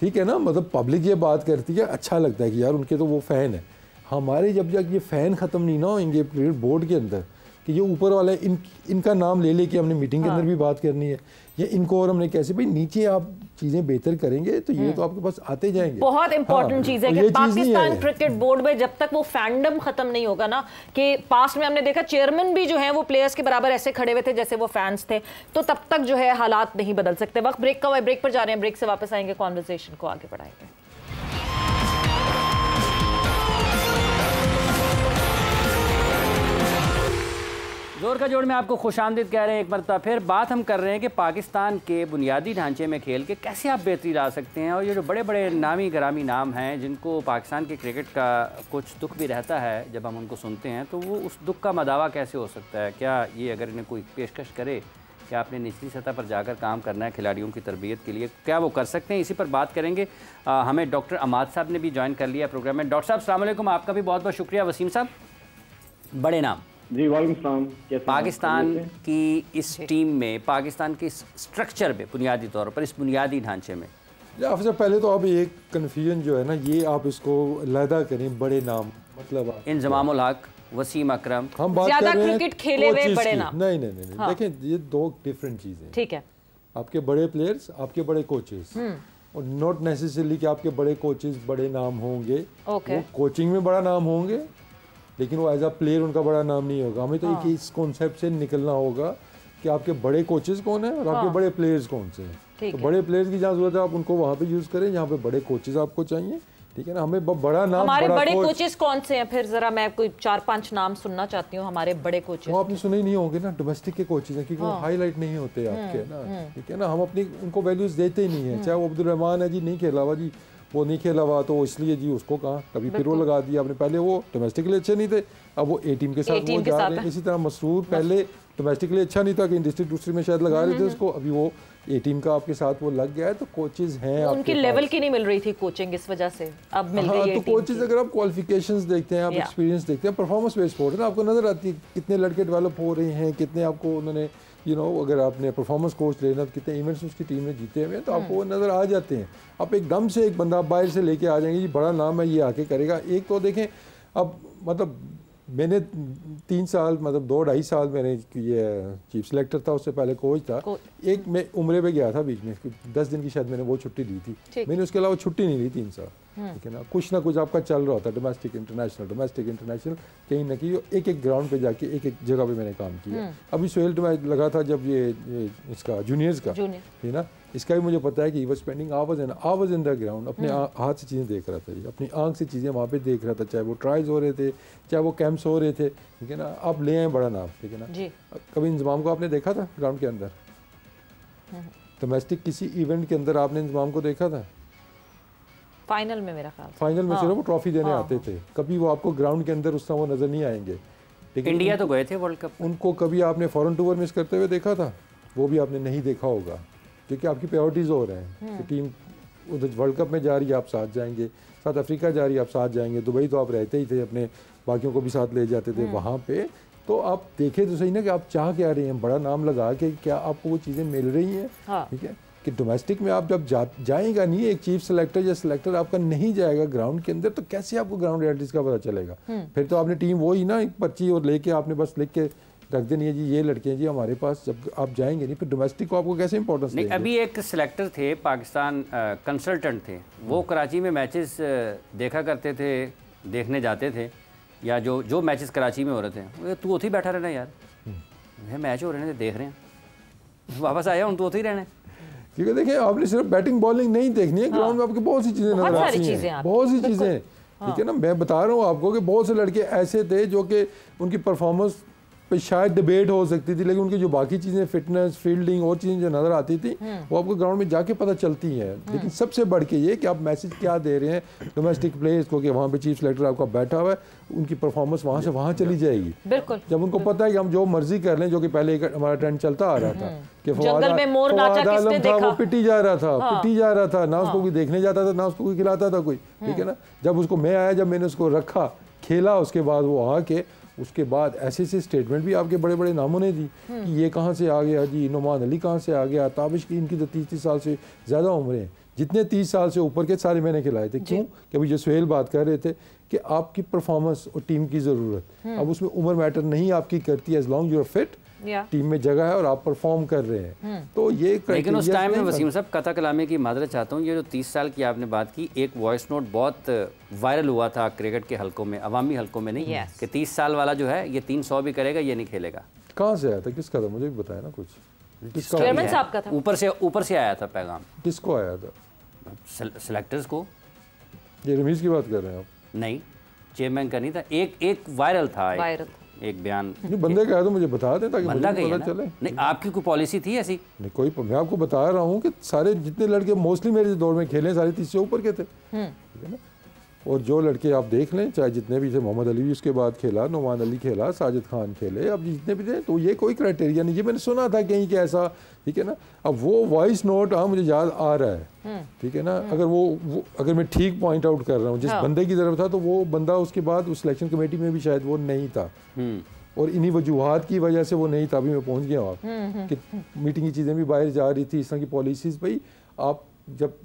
ठीक है ना। मतलब पब्लिक ये बात करती है, अच्छा लगता है कि यार उनके तो वो फैन है। हमारे जब तक ये फैन खत्म नहीं ना होंगे बोर्ड के अंदर, कि ये ऊपर वाले इनका नाम ले लेके हमने मीटिंग के अंदर भी बात करनी है, या इनको और हमने कैसे, भाई नीचे आप चीजें बेहतर करेंगे तो ये तो आपके पास आते जाएंगे। बहुत इंपॉर्टेंट चीज है कि पाकिस्तान क्रिकेट बोर्ड में जब तक वो फैंडम खत्म नहीं होगा ना, कि पास्ट में हमने देखा चेयरमैन भी जो है वो प्लेयर्स के बराबर ऐसे खड़े हुए थे जैसे वो फैंस थे, तो तब तक जो है हालात नहीं बदल सकते। वक्त ब्रेक का हुआ, ब्रेक पर जा रहे हैं, ब्रेक से वापस आएंगे, कॉन्वर्सेशन को आगे बढ़ाएंगे। जोर का जोड़ में आपको खुशामदीद कह रहे हैं एक मरतबा फिर। बात हम कर रहे हैं कि पाकिस्तान के बुनियादी ढांचे में खेल के कैसे आप बेहतरी ला सकते हैं, और ये जो बड़े बड़े नामी गरामी नाम हैं जिनको पाकिस्तान के क्रिकेट का कुछ दुख भी रहता है जब हम उनको सुनते हैं, तो वो उस दुख का मदावा कैसे हो सकता है? क्या ये अगर इन्हें कोई पेशकश करे कि आपने निचली सतह पर जाकर काम करना है खिलाड़ियों की तरबियत के लिए, क्या वो कर सकते हैं? इसी पर बात करेंगे। हमें डॉक्टर अमाद साहब ने भी ज्वाइन कर लिया प्रोग्राम में। डॉक्टर साहब अस्सलाम वालेकुम, आपका भी बहुत बहुत शुक्रिया। वसीम साहब, बड़े नाम जी, वालेकुम सलाम। पाकिस्तान की इस टीम में, पाकिस्तान के स्ट्रक्चर में, बुनियादी तौर पर इस बुनियादी ढांचे में, सबसे पहले तो आप एक कन्फ्यूजन जो है ना, ये आप इसको अलहदा करें। बड़े नाम मतलब इंजमामुल हक, वसीम अकरम, हम बात कर रहे हैं क्रिकेट खेले हुए बड़े नाम। नहीं हाँ। देखें, ये दो डिफरेंट चीज़ें, ठीक है। आपके बड़े प्लेयर्स, आपके बड़े कोचेस, और नॉट नेसेसरली कि आपके बड़े कोचेस बड़े नाम होंगे, वो कोचिंग में बड़ा नाम होंगे, लेकिन वो एज अ प्लेयर उनका बड़ा नाम नहीं होगा। हमें तो एक इस कॉन्सेप्ट से निकलना होगा कि आपके बड़े कोचेस कौन है और आपके बड़े प्लेयर्स कौन से हैं। तो बड़े प्लेयर्स की जहाँ जरूरत है आप उनको वहाँ पे यूज़ करें जहाँ पे बड़े कोचेस आपको चाहिए, ठीक है ना। हमें बड़ा नाम, हमारे बड़े कोचेस कौन से हैं? फिर जरा मैं कोई 4-5 नाम सुनना चाहती हूँ हमारे बड़े कोचेस। वो आपने सुने ही नहीं होंगे ना, डोमेस्टिक के कोचेस हैं, क्योंकि वो हाईलाइट नहीं होते आपके ना, ठीक है ना। हम अपनी उनको वैल्यूज देते ही नहीं है। चाहे वो अब्दुल रहमान है जी, नहीं खेला हुआ जी, वो नहीं खेला हुआ तो इसलिए जी उसको कहा, कभी फिर वो लगा दिया आपने। पहले वो डोमेस्टिक के लिए अच्छे नहीं थे, अब वो ए टीम के साथ वो जा रहे हैं। इसी तरह मसरूर पहले डोमेस्टिक के लिए अच्छा नहीं था, कि डिस्ट्रिक्ट दूसरी में शायद लगा रहे थे उसको, अभी वो ये टीम का आपके साथ वो लग गया है तो कोचेज हैं उनके लेवल की नहीं मिल रही थी कोचिंग, इस वजह से अब मिल गई है। तो कोचेज अगर आप क्वालिफिकेशंस देखते हैं, आप एक्सपीरियंस देखते हैं, परफॉर्मेंस बेस्ड स्पोर्ट है ना, आपको नजर आती है कितने लड़के डेवलप हो रहे हैं, कितने आपको उन्होंने अगर आपने परफॉर्मेंस कोच लेना तो कितने इवेंट्स उसकी टीम ने जीते हुए हैं तो आपको वो नज़र आ जाते हैं। आप एकदम से एक बंदा बाहर से लेके आ जाएंगे, जी बड़ा नाम है ये आके करेगा। एक तो देखें अब मतलब मैंने 3 साल मतलब 2-2.5 साल मैंने ये चीफ सेलेक्टर था, उससे पहले कोच था। एक मैं उम्रे पे गया था बीच में, 10 दिन की शायद मैंने वो छुट्टी ली थी, मैंने उसके अलावा छुट्टी नहीं ली 3 साल, ठीक है ना कुछ आपका चल रहा होता है, डोमेस्टिक इंटरनेशनल कहीं ना कहीं एक ग्राउंड पे जाके एक जगह पे मैंने काम किया। अभी सोहेल तो मैं लगा था जब ये इसका जूनियर्स का है ना, इसका भी मुझे पता है कि was spending hours in the ground, अपने हाथ से चीज़ें देख रहा था जी, अपनी आंख से चीज़ें वहाँ पे देख रहा था, चाहे वो ट्रायल्स हो रहे थे, चाहे वो कैंप्स हो रहे थे, ठीक है ना। आप ले आए बड़ा नाम, ठीक है ना। कभी इंजमाम को आपने देखा था ग्राउंड के अंदर? डोमेस्टिक किसी इवेंट के अंदर आपने इंजमाम को देखा था? फाइनल में मेरा ख्याल, फाइनल में सिर्फ वो ट्रॉफी देने आते थे, कभी वो आपको ग्राउंड के अंदर उस समय वो नज़र नहीं आएंगे। इंडिया तो गए थे वर्ल्ड कप, उनको कभी आपने फॉरेन टूर मिस करते हुए देखा था? वो भी आपने नहीं देखा होगा, क्योंकि आपकी प्रायोरिटीज़ हो रहे हैं कि टीम उधर वर्ल्ड कप में जा रही है, आप साथ जाएंगे, साउथ अफ्रीका जा रही है, आप साथ जाएंगे, दुबई तो आप रहते ही थे, अपने बाकियों को भी साथ ले जाते थे वहाँ पे। तो आप देखें तो सही ना कि आप चाह क्या रहे हैं, बड़ा नाम लगा के क्या आपको वो चीज़ें मिल रही हैं, ठीक है। कि डोमेस्टिक में आप जब जाएगा नहीं, एक चीफ सेलेक्टर या सिलेक्टर आपका नहीं जाएगा ग्राउंड के अंदर, तो कैसे आपको ग्राउंड रियलिटीज़ का पता चलेगा? फिर तो आपने टीम वही ना एक पर्ची और लेके आपने बस लिख के रख देनी है जी, ये लड़के हैं जी हमारे पास, जब आप जाएंगे नहीं फिर डोमेस्टिक को आपको कैसे इंपॉर्टेंस नहीं। अभी एक सिलेक्टर थे पाकिस्तान, कंसल्टेंट थे, वो कराची में मैचेस देखा करते थे, देखने जाते थे, या जो मैचेस कराची में हो रहे थे, तू उठी बैठा रहना यार, मैच हो रहे हैं देख रहे हैं, वापस आया हूँ तो उठी रहना। ठीक है, देखिए आपने सिर्फ बैटिंग बॉलिंग नहीं देखनी है, ग्राउंड में आपकी बहुत सी चीज़ें नजर आती हैं, बहुत सी चीज़ें, ठीक है ना। मैं बता रहा हूँ आपको कि बहुत से लड़के ऐसे थे जो कि उनकी परफॉर्मेंस पे शायद डिबेट हो सकती थी, लेकिन उनकी जो बाकी चीज़ें फिटनेस, फील्डिंग और चीज़ें जो नज़र आती थी वो आपको ग्राउंड में जाके पता चलती हैं। लेकिन सबसे बढ़ के ये कि आप मैसेज क्या दे रहे हैं डोमेस्टिक प्लेयर्स को, कि वहाँ पे चीफ सेलेक्टर आपका बैठा हुआ है, उनकी परफॉर्मेंस वहाँ से वहाँ चली जाएगी। बिल्कुल, जब उनको पता है कि हम जो मर्जी कर लें, जो कि पहले हमारा ट्रेंड चलता आ रहा था कि फवाद आलम था वो पिटी जा रहा था, ना उसको कोई देखने जाता था, ना उसको कोई खिलाता था कोई, ठीक है ना। जब उसको मैं आया, जब मैंने उसको रखा, खेला, उसके बाद वो आके उसके बाद ऐसे स्टेटमेंट भी आपके बड़े बड़े नामों ने दी कि ये कहाँ से आ गया जी, नुमान अली कहाँ से आ गया, ताबिश की, इनकी तो 30 साल से ज़्यादा उम्रें हैं, जितने 30 साल से ऊपर के सारे मैंने खिलाए थे। क्यों? कि अभी जो सुहेल बात कर रहे थे कि आपकी परफॉर्मेंस और टीम की ज़रूरत, अब उसमें उम्र मैटर नहीं आपकी करती, as long you are fit, team में जगह है और आप परफॉर्म कर रहे हैं, तो ये। लेकिन उस टाइम में वसीम साहब कथा कलामी की माजरत चाहता हूँ, ये जो 30 साल की आपने बात की, एक वॉइस नोट बहुत वायरल हुआ था क्रिकेट के हलकों में, अवामी हलकों में, नहीं कि 30 साल वाला जो है ये 300 भी करेगा, ये नहीं खेलेगा। कहाँ से आया था, किसका था, मुझे भी बताया ना कुछ। चेयरमैन साहब का था, ऊपर से आया था पैगाम। किसको आया था? सेलेक्टर्स को। ये रमीज की बात कर रहे हैं आप? नहीं, चेयरमैन का नहीं था, एक वायरल था, एक बयान। बंदे का है तो मुझे बता दें ताकि मुझे पता चले। नहीं, आपकी कोई पॉलिसी थी ऐसी? नहीं कोई, मैं आपको बता रहा हूँ कि सारे जितने लड़के मोस्टली मेरे दौर में खेले सारे 30 से ऊपर के थे, ठीक है ना। और जो लड़के आप देख लें, चाहे जितने भी थे, मोहम्मद अली भी उसके बाद खेला, नुमान अली खेला, साजिद खान खेले, अब जितने भी थे, तो ये कोई क्राइटेरिया नहीं। ये मैंने सुना था कहीं कि ऐसा, ठीक है ना। अब वो वॉइस नोट मुझे याद आ रहा है, ठीक है ना। अगर वो अगर मैं ठीक पॉइंट आउट कर रहा हूँ जिस बंदे की तरफ था, तो वो बंदा उसके बाद उस सिलेक्शन कमेटी में भी शायद वो नहीं था, और इन्हीं वजूहात की वजह से वो नहीं था। अभी मैं पहुँच गया हूँ आप कि मीटिंग की चीज़ें भी बाहर जा रही थी, इस तरह की पॉलिसीज़। भाई आप जब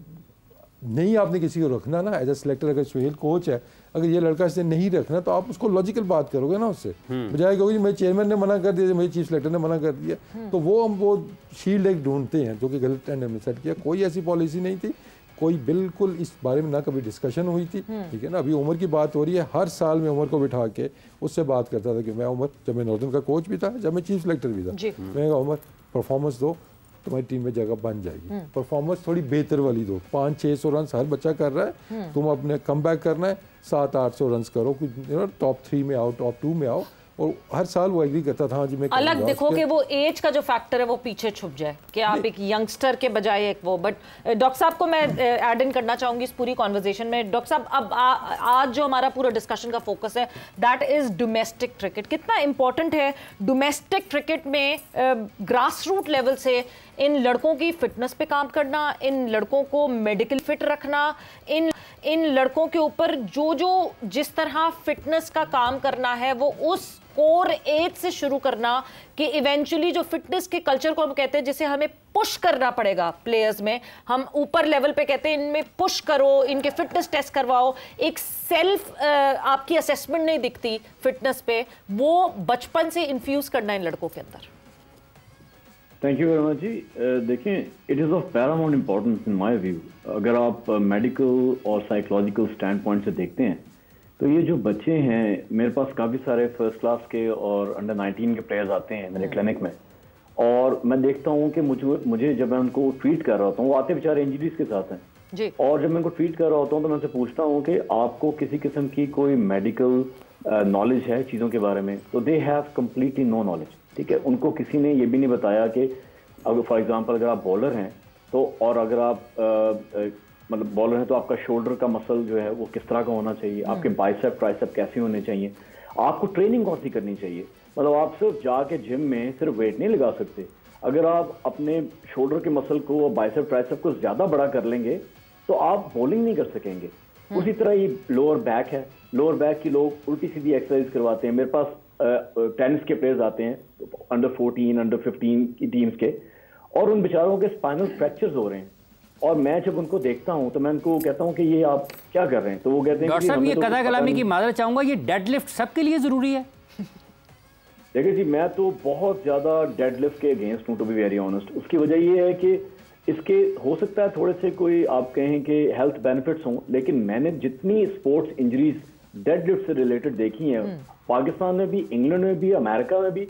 नहीं आपने किसी को रखना ना एज ए सिलेक्टर, अगर सुहेल कोच है, अगर ये लड़का इसे नहीं रखना तो आप उसको लॉजिकल बात करोगे ना उससे, बजाय कहोगे मेरे चेयरमैन ने मना कर दिया, मेरे चीफ सेलेक्टर ने मना कर दिया, तो वो शील्ड एक ढूंढते हैं जो कि गलत एंड में सेट किया। कोई ऐसी पॉलिसी नहीं थी, कोई बिल्कुल इस बारे में ना कभी डिस्कशन हुई थी, ठीक है ना। अभी उमर की बात हो रही है, हर साल में उमर को बिठा के उससे बात करता था कि मैं उमर, जब मैं नॉर्दर्न का कोच भी था, जब मैं चीफ सेलेक्टर भी था, मैं उमर परफॉर्मेंस दो, तुम्हारी टीम में जगह बन जाएगी, परफॉर्मेंस थोड़ी बेहतर वाली दो, 500-600 रन हर बच्चा कर रहा है, तुम अपने कम बैक करना है, 700-800 रन करो, कुछ टॉप 3 में आओ, टॉप 2 में आओ, और हर साल वो एग्री करता था जी मैं अलग देखो कि वो एज का जो फैक्टर है वो पीछे छुप जाए कि आप एक यंगस्टर के बजाय एक वो। बट डॉक्टर साहब को मैं ऐड इन करना चाहूंगी इस पूरी कॉन्वर्जेशन में। डॉक्टर साहब अब आज जो हमारा पूरा डिस्कशन का फोकस है दैट इज डोमेस्टिक क्रिकेट। कितना इंपॉर्टेंट है डोमेस्टिक क्रिकेट में ग्रास रूट लेवल से इन लड़कों की फिटनेस पे काम करना, इन लड़कों को मेडिकल फिट रखना, इन लड़कों के ऊपर जो जिस तरह फिटनेस का काम करना है वो उस कोर एज से शुरू करना कि इवेंचुअली जो फिटनेस के कल्चर को हम कहते हैं जिसे हमें पुश करना पड़ेगा प्लेयर्स में, हम ऊपर लेवल पे कहते हैं इनमें पुश करो, इनके फिटनेस टेस्ट करवाओ, एक सेल्फ आपकी असेसमेंट नहीं दिखती फिटनेस पे, वो बचपन से इन्फ्यूज करना इन लड़कों के अंदर। थैंक यू वेरी मच जी। देखें, it is of Paramount importance in my view. अगर आप मेडिकल और साइकोलॉजिकल स्टैंड पॉइंट से देखते हैं तो ये जो बच्चे हैं, मेरे पास काफ़ी सारे फर्स्ट क्लास के और अंडर 19 के प्लेयर्स आते हैं मेरे क्लिनिक में, और मैं देखता हूँ कि मुझे जब मैं उनको ट्रीट कर रहा होता हूँ, वो आते बेचारे इंजरीज के साथ हैं जी। और जब मैं उनको ट्रीट कर रहा होता हूँ तो मैं उनसे पूछता हूँ कि आपको किसी किस्म की कोई मेडिकल नॉलेज है चीज़ों के बारे में, तो they have completely no knowledge. ठीक है, उनको किसी ने ये भी नहीं बताया कि अगर फॉर एग्जांपल अगर आप बॉलर हैं तो, और अगर आप मतलब बॉलर हैं तो आपका शोल्डर का मसल जो है वो किस तरह का होना चाहिए, आपके बाइसेप ट्राइसेप कैसे होने चाहिए, आपको ट्रेनिंग कौन सी करनी चाहिए। मतलब आप सिर्फ जाके जिम में सिर्फ वेट नहीं लगा सकते, अगर आप अपने शोल्डर के मसल को और बाइसेप ट्राइसेप को ज्यादा बड़ा कर लेंगे तो आप बॉलिंग नहीं कर सकेंगे। उसी तरह ये लोअर बैक है, लोअर बैक की लोग उल्टी सीधी एक्सरसाइज करवाते हैं। मेरे पास टेनिस के प्लेयर्स आते हैं अंडर 14 अंडर 15 की टीम्स के, और उन बेचारों के स्पाइनल फ्रैक्चर्स हो रहे हैं, और मैं जब उनको देखता हूं तो मैं उनको कहता हूं कि ये आप क्या कर रहे हैं, तो वो कहते हैं डॉक्टर साहब ये कदा कलामी की मादर चाहूंगा, ये डेडलिफ्ट सबके लिए जरूरी है? देखिए जी, मैं तो बहुत ज्यादा डेडलिफ्ट के अगेंस्ट हूं टू बी वेरी ऑनेस्ट। उसकी वजह ये है कि इसके हो सकता है थोड़े से कोई आप कहें कि हेल्थ बेनिफिट्स हों, लेकिन मैंने जितनी स्पोर्ट्स इंजरीज डेडलिफ्ट से रिलेटेड देखी हैं पाकिस्तान में भी, इंग्लैंड में भी, अमेरिका में भी,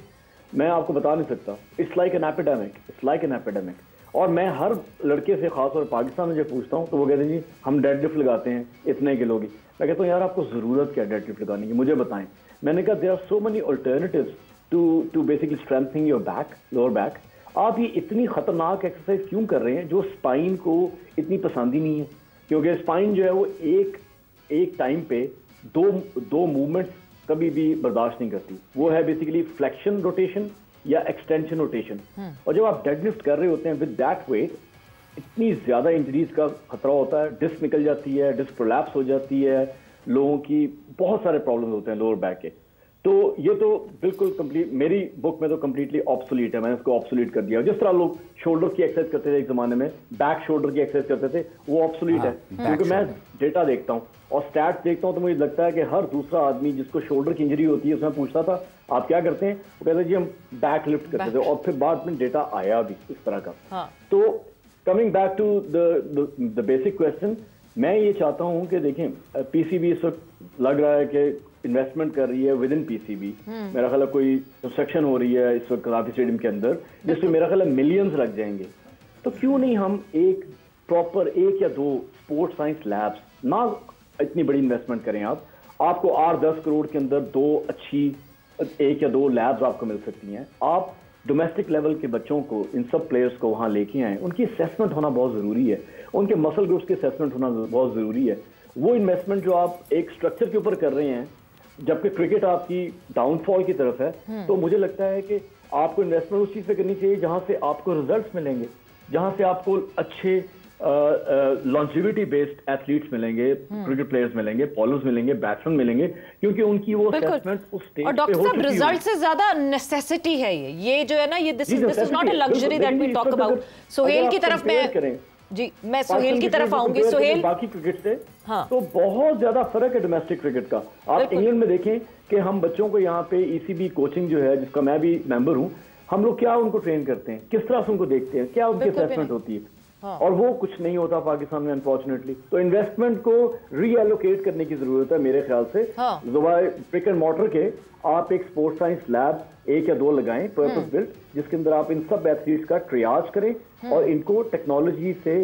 मैं आपको बता नहीं सकता। It's like an epidemic, it's like an epidemic. और मैं हर लड़के से खासतौर पाकिस्तान में जब पूछता हूँ तो वो कहते हैं जी हम डेडलिफ्ट लगाते हैं इतने किलो की। मैं कहता हूँ यार आपको जरूरत क्या डेडलिफ्ट लगाने की, मुझे बताएं। मैंने कहा there are so many alternatives to basically strengthening your back, lower back. आप ये इतनी खतरनाक एक्सरसाइज क्यों कर रहे हैं जो स्पाइन को इतनी पसंद ही नहीं है, क्योंकि स्पाइन जो है वो एक टाइम पे दो मूवमेंट्स कभी भी बर्दाश्त नहीं करती। वो है बेसिकली फ्लेक्शन रोटेशन या एक्सटेंशन रोटेशन। और जब आप डेडलिफ्ट कर रहे होते हैं विद दैट वेट, इतनी ज्यादा इंजरीज का खतरा होता है, डिस्क निकल जाती है, डिस्क प्रोलैप्स हो जाती है, लोगों की बहुत सारे प्रॉब्लम होते हैं लोअर बैक के। तो ये तो बिल्कुल कंप्लीट, मेरी बुक में तो कंप्लीटली ऑब्सोलीट है, मैंने उसको ऑब्सोलीट कर दिया। जिस तरह लोग शोल्डर की एक्सरसाइज करते थे एक जमाने में, बैक शोल्डर की एक्सरसाइज करते थे, वो ऑब्सोलीट है। क्योंकि मैं डेटा देखता हूँ और स्टैट्स देखता हूँ तो मुझे लगता है कि हर दूसरा आदमी जिसको शोल्डर की इंजरी होती है, उसमें पूछता था आप क्या करते हैं, वो कहते जी हम बैक लिफ्ट करते थे, और फिर बाद में डेटा आया भी इस तरह का। तो coming back to the basic question, मैं ये चाहता हूँ कि देखें पीसीबी इस वक्त लग रहा है कि इन्वेस्टमेंट कर रही है विद इन पीसीबी। मेरा ख्याल है कोई कंस्ट्रक्शन हो रही है इस वक्त कराची स्टेडियम के अंदर, जिसमें मेरा ख्याल है मिलियंस लग जाएंगे। तो क्यों नहीं हम एक प्रॉपर 1 या 2 स्पोर्ट्स साइंस लैब्स, ना इतनी बड़ी इन्वेस्टमेंट करें, आपको 8-10 करोड़ के अंदर 2 अच्छी 1 या 2 लैब्स आपको मिल सकती हैं। आप डोमेस्टिक लेवल के बच्चों को, इन सब प्लेयर्स को वहाँ लेके आए, उनकी असेसमेंट होना बहुत ज़रूरी है, उनके मसल ग्रुप्स की असेसमेंट होना बहुत ज़रूरी है। वो इन्वेस्टमेंट जो आप एक स्ट्रक्चर के ऊपर कर रहे हैं, जबकि क्रिकेट आपकी डाउनफॉल की तरफ है, तो मुझे लगता है कि आपको इन्वेस्टमेंट उस चीज़ पे करनी चाहिए जहाँ से आपको रिजल्ट्स मिलेंगे, जहाँ से आपको अच्छे लॉन्जिविटी बेस्ड एथलीट्स मिलेंगे, क्रिकेट प्लेयर्स मिलेंगे, बॉलर्स मिलेंगे, बैट्समैन मिलेंगे, क्योंकि उनकी वो असेसमेंट उस स्टेज पे हो चुकी है। और डॉक्टर साहब रिजल्ट से ज्यादा नेसेसिटी है ये जो है ना, ये this is not a luxury that we talk about. Sohail की तरफ मैं सोहेल की तरफ आऊंगी। सोहेल, बाकी क्रिकेट से तो बहुत ज्यादा फर्क है डोमेस्टिक क्रिकेट का। आप इंग्लैंड में देखें कि हम बच्चों को यहाँ पे ईसीबी कोचिंग जो है, जिसका मैं भी मेंबर हूँ, हम लोग क्या उनको ट्रेन करते हैं, किस तरह से उनको देखते हैं, क्या उनकी असेसमेंट होती है, और वो कुछ नहीं होता पाकिस्तान में अनफॉर्चुनेटली। तो इन्वेस्टमेंट को रीएलोकेट करने की जरूरत है मेरे ख्याल से। ब्रिक एंड मॉर्टर के आप एक स्पोर्ट्स साइंस लैब 1 या 2 लगाएं, पर्पस बिल्ट, जिसके अंदर आप इन सब एथलीट्स का ट्रियाज करें और इनको टेक्नोलॉजी से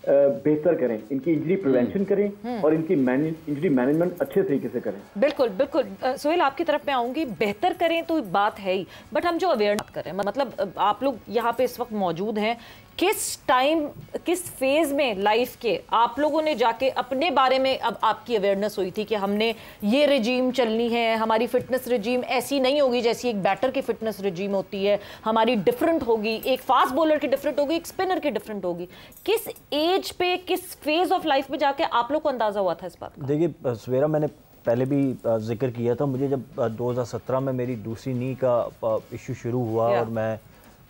बेहतर करें, इनकी इंजरी प्रिवेंशन करें और इनकी इंजरी मैनेजमेंट अच्छे तरीके से करें। बिल्कुल बिल्कुल। सोहेल, आपकी तरफ मैं आऊंगी। बेहतर करें तो बात है ही, बट हम जो अवेयरनेस करें, मतलब आप लोग यहाँ पे इस वक्त मौजूद हैं, किस टाइम, किस फेज में लाइफ के आप लोगों ने जाके अपने बारे में अब आपकी अवेयरनेस हुई थी कि हमने ये रिजीम चलनी है, हमारी फिटनेस रिजीम ऐसी नहीं होगी जैसी एक बैटर की फिटनेस रिजीम होती है, हमारी डिफरेंट होगी, एक फास्ट बॉलर की डिफरेंट होगी, एक स्पिनर की डिफरेंट होगी। किस एज पे, किस फेज ऑफ लाइफ में जाके आप लोग को अंदाजा हुआ था इस बात का? देखिए सवेरा, मैंने पहले भी जिक्र किया था, मुझे जब 2017 में मेरी दूसरी नी का इशू शुरू हुआ और मैं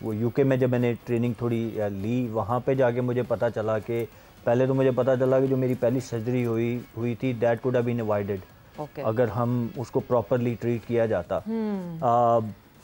वो यूके में जब मैंने ट्रेनिंग थोड़ी ली, वहाँ पे जाके मुझे पता चला कि पहले तो मुझे पता चला कि जो मेरी पहली सर्जरी हुई थी, that could have been avoided अगर हम उसको प्रॉपरली ट्रीट किया जाता।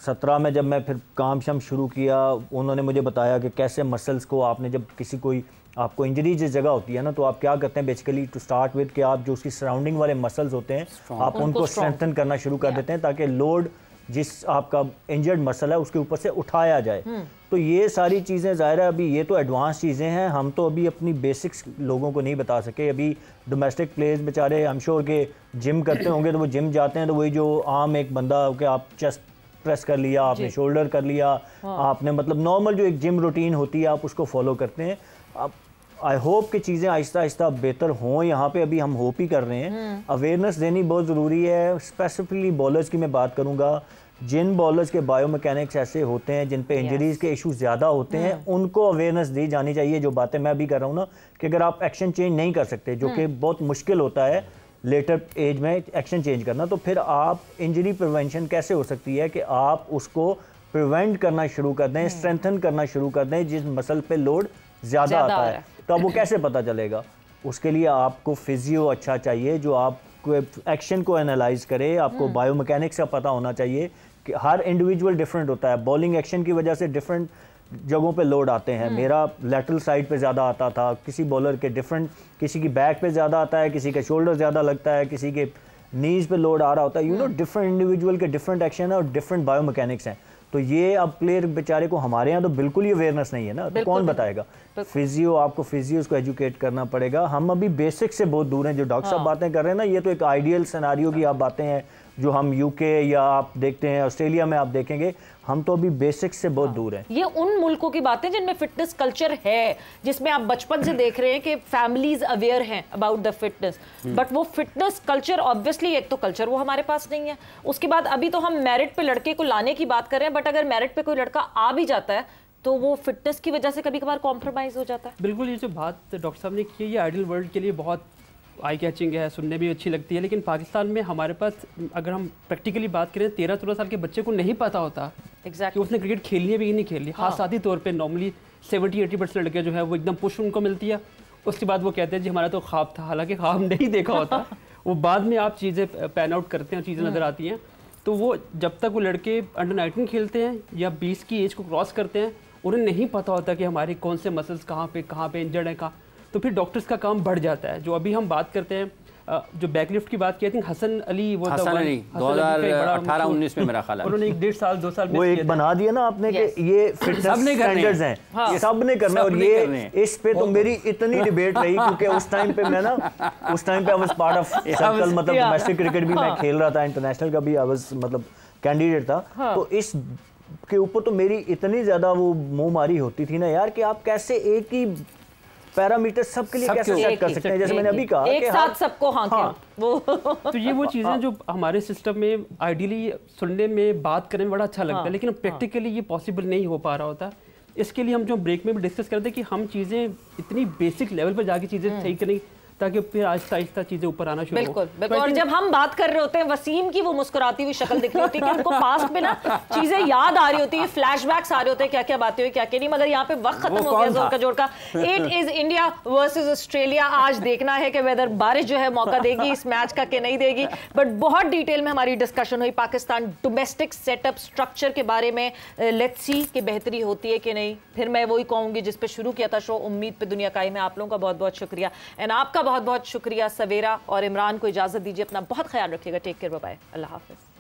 17 में जब मैं फिर काम शाम शुरू किया, उन्होंने मुझे बताया कि कैसे मसल्स को आपने, जब किसी कोई आपको इंजरी जिस जगह होती है ना, तो आप क्या करते हैं बेसिकली टू स्टार्ट विद कि आप जो उसकी सराउंडिंग वाले मसल्स होते हैं आप उनको स्ट्रेंथन करना शुरू कर देते हैं ताकि लोड जिस आपका इंजर्ड मसल है उसके ऊपर से उठाया जाए। तो ये सारी चीज़ें ज़ाहिर है अभी ये तो एडवांस चीज़ें हैं, हम तो अभी अपनी बेसिक्स लोगों को नहीं बता सके। अभी डोमेस्टिक प्लेयर्स बेचारे आई एम श्योर के जिम करते होंगे, तो वो जिम जाते हैं तो वही जो आम एक बंदा कि आप चेस्ट प्रेस कर लिया, आपने शोल्डर कर लिया, आपने मतलब नॉर्मल जो एक जिम रूटीन होती है आप उसको फॉलो करते हैं। अब आई होप कि चीज़ें आहिस्ता आहिस्ता बेहतर हों, यहाँ पे अभी हम होप ही कर रहे हैं। अवेयरनेस देनी बहुत ज़रूरी है। स्पेसिफिकली बॉलर्स की मैं बात करूँगा, जिन बॉलर्स के बायोमैकेनिक्स ऐसे होते हैं जिन पे इंजरीज के इश्यूज ज़्यादा होते हैं, उनको अवेयरनेस दी जानी चाहिए। जो बातें मैं अभी कर रहा हूँ ना, कि अगर आप एक्शन चेंज नहीं कर सकते, जो कि बहुत मुश्किल होता है लेटर एज में एक्शन चेंज करना, तो फिर आप इंजरी प्रिवेंशन कैसे हो सकती है कि आप उसको प्रिवेंट करना शुरू कर दें, स्ट्रेंथन करना शुरू कर दें जिस मसल पे लोड ज़्यादा आता है। तो अब वो कैसे पता चलेगा? उसके लिए आपको फिजियो अच्छा चाहिए जो आपको एक्शन को एनालाइज करे, आपको बायोमैकेनिक्स का पता होना चाहिए कि हर इंडिविजुअल डिफरेंट होता है। बॉलिंग एक्शन की वजह से डिफरेंट जगहों पे लोड आते हैं। मेरा लेटरल साइड पे ज़्यादा आता था, किसी बॉलर के डिफरेंट, किसी की बैक पे ज़्यादा आता है, किसी का शोल्डर ज़्यादा लगता है, किसी के नीज पे लोड आ रहा होता है। यू नो, डिफरेंट इंडिविजुअल के डिफरेंट एक्शन है और डिफरेंट बायोमैकेनिक्स हैं। तो ये अब प्लेयर बेचारे को, हमारे यहाँ तो बिल्कुल ही अवेयरनेस नहीं है ना, तो कौन बताएगा? फिजियो, आपको फिजियोस को एजुकेट करना पड़ेगा। हम अभी बेसिक से बहुत दूर हैं। जो डॉक्टर साहब बातें कर रहे हैं ना, ये तो एक आइडियल सिनेरियो की आप बातें हैं जो हम यूके या आप देखते हैं ऑस्ट्रेलिया में आप देखेंगे, हम तो अभी बेसिक्स से बहुत दूर हैं। ये उन मुल्कों की बातें जिनमें फिटनेस कल्चर है, जिसमें आप बचपन से देख रहे हैं कि फैमिलीज अवेयर हैं अबाउट द फिटनेस, बट वो फिटनेस कल्चर ऑब्वियसली, एक तो कल्चर वो हमारे पास नहीं है, उसके बाद अभी तो हम मेरिट पे लड़के को लाने की बात कर रहे हैं, बट अगर मेरिट पे कोई लड़का आ भी जाता है तो वो फिटनेस की वजह से कभी कभार कॉम्प्रोमाइज हो जाता है। बिल्कुल, ये जो बात डॉक्टर साहब ने की है, ये आइडियल वर्ल्ड के लिए बहुत आई कैचिंग है, सुनने में अच्छी लगती है, लेकिन पाकिस्तान में हमारे पास अगर हम प्रैक्टिकली बात करें, 13-14 साल के बच्चे को नहीं पता होता कि उसने क्रिकेट खेलनी है भी नहीं खेलनी। हाँ, सादी तौर पे नॉर्मली 70-80% लड़के जो है वो एकदम पुश उनको मिलती है, उसके बाद वो कहते हैं जी हमारा तो ख्वाब था, हालांकि ख्वाब नहीं देखा होता। वो बाद में आप चीज़ें पैन आउट करते हैं, चीज़ें नज़र आती हैं। तो वो जब तक वो लड़के अंडर 19 खेलते हैं या 20 की एज को क्रॉस करते हैं, उन्हें नहीं पता होता कि हमारे कौन से मसल्स कहाँ पे इंजर्ड हैं, कहाँ। तो फिर डॉक्टर्स का काम बढ़ जाता है। जो अभी हम बात करते हैं, जो बैकलिफ्ट की बात की, आई थिंक हसन अली, वो 2018-19 में मेरा ख्याल है उन्होंने 1.5 साल 2 साल वो एक बना दिया ना आपने कि ये फिटनेस स्टैंडर्ड्स हैं, ये सब ने करना है। और ये इस पे तो मेरी इतनी डिबेट रही, क्योंकि उस टाइम पे मैं ना, उस टाइम पे I was part of circle, मतलब डोमेस्टिक क्रिकेट भी मैं खेल रहा था, इंटरनेशनल का भी आई वाज मतलब कैंडिडेट था। तो इस के ऊपर तो मेरी इतनी ज्यादा वो मुंह मारी होती थी ना यार, कि आप कैसे एक ही पैरामीटर सबके लिए कैसे सेट कर सकते हैं, जैसे मैंने अभी कहा एक साथ सबको। वो तो ये वो चीज़ें जो हमारे सिस्टम में आइडियली सुनने में, बात करने में बड़ा अच्छा लगता है, लेकिन प्रैक्टिकली ये पॉसिबल नहीं हो पा रहा होता। इसके लिए हम जो ब्रेक में भी डिस्कस करते हैं कि हम चीज़ें इतनी बेसिक लेवल पर जाके चीज़ें सही करें ताकि फिर आहिस्ता आहिस्ता चीजें ऊपर आना शुरू हो। बिल्कुल। और जब हम बात कर रहे होते हैं, वसीम की वो मुस्कुराती हुई शक्ल दिख रही होती है कि उनको पास्ट में ना चीजें याद आ रही होती है, फ्लैशबैक्स आ रहे होते हैं, क्या क्या बातें हुई क्या क्या नहीं, मगर यहाँ पे वक्त खत्म हो गया जोर का जोड़ का। It is India versus Australia. आज देखना है कि वेदर बारिश जो है मौका देगी इस मैच का कि नहीं देगी, बट बहुत डिटेल में हमारी डिस्कशन हुई पाकिस्तान डोमेस्टिक सेटअप स्ट्रक्चर के बारे में। लेट्स सी कि बेहतरी होती है कि नहीं। फिर मैं वही कहूंगी जिस पे शुरू किया था शो, उम्मीद पे दुनिया कायम है। आप लोगों का बहुत बहुत शुक्रिया, एंड आपका बहुत बहुत शुक्रिया सवेरा और इमरान को इजाजत दीजिए। अपना बहुत ख्याल रखिएगा। टेक केयर, बाय बाय, अल्लाह हाफिज।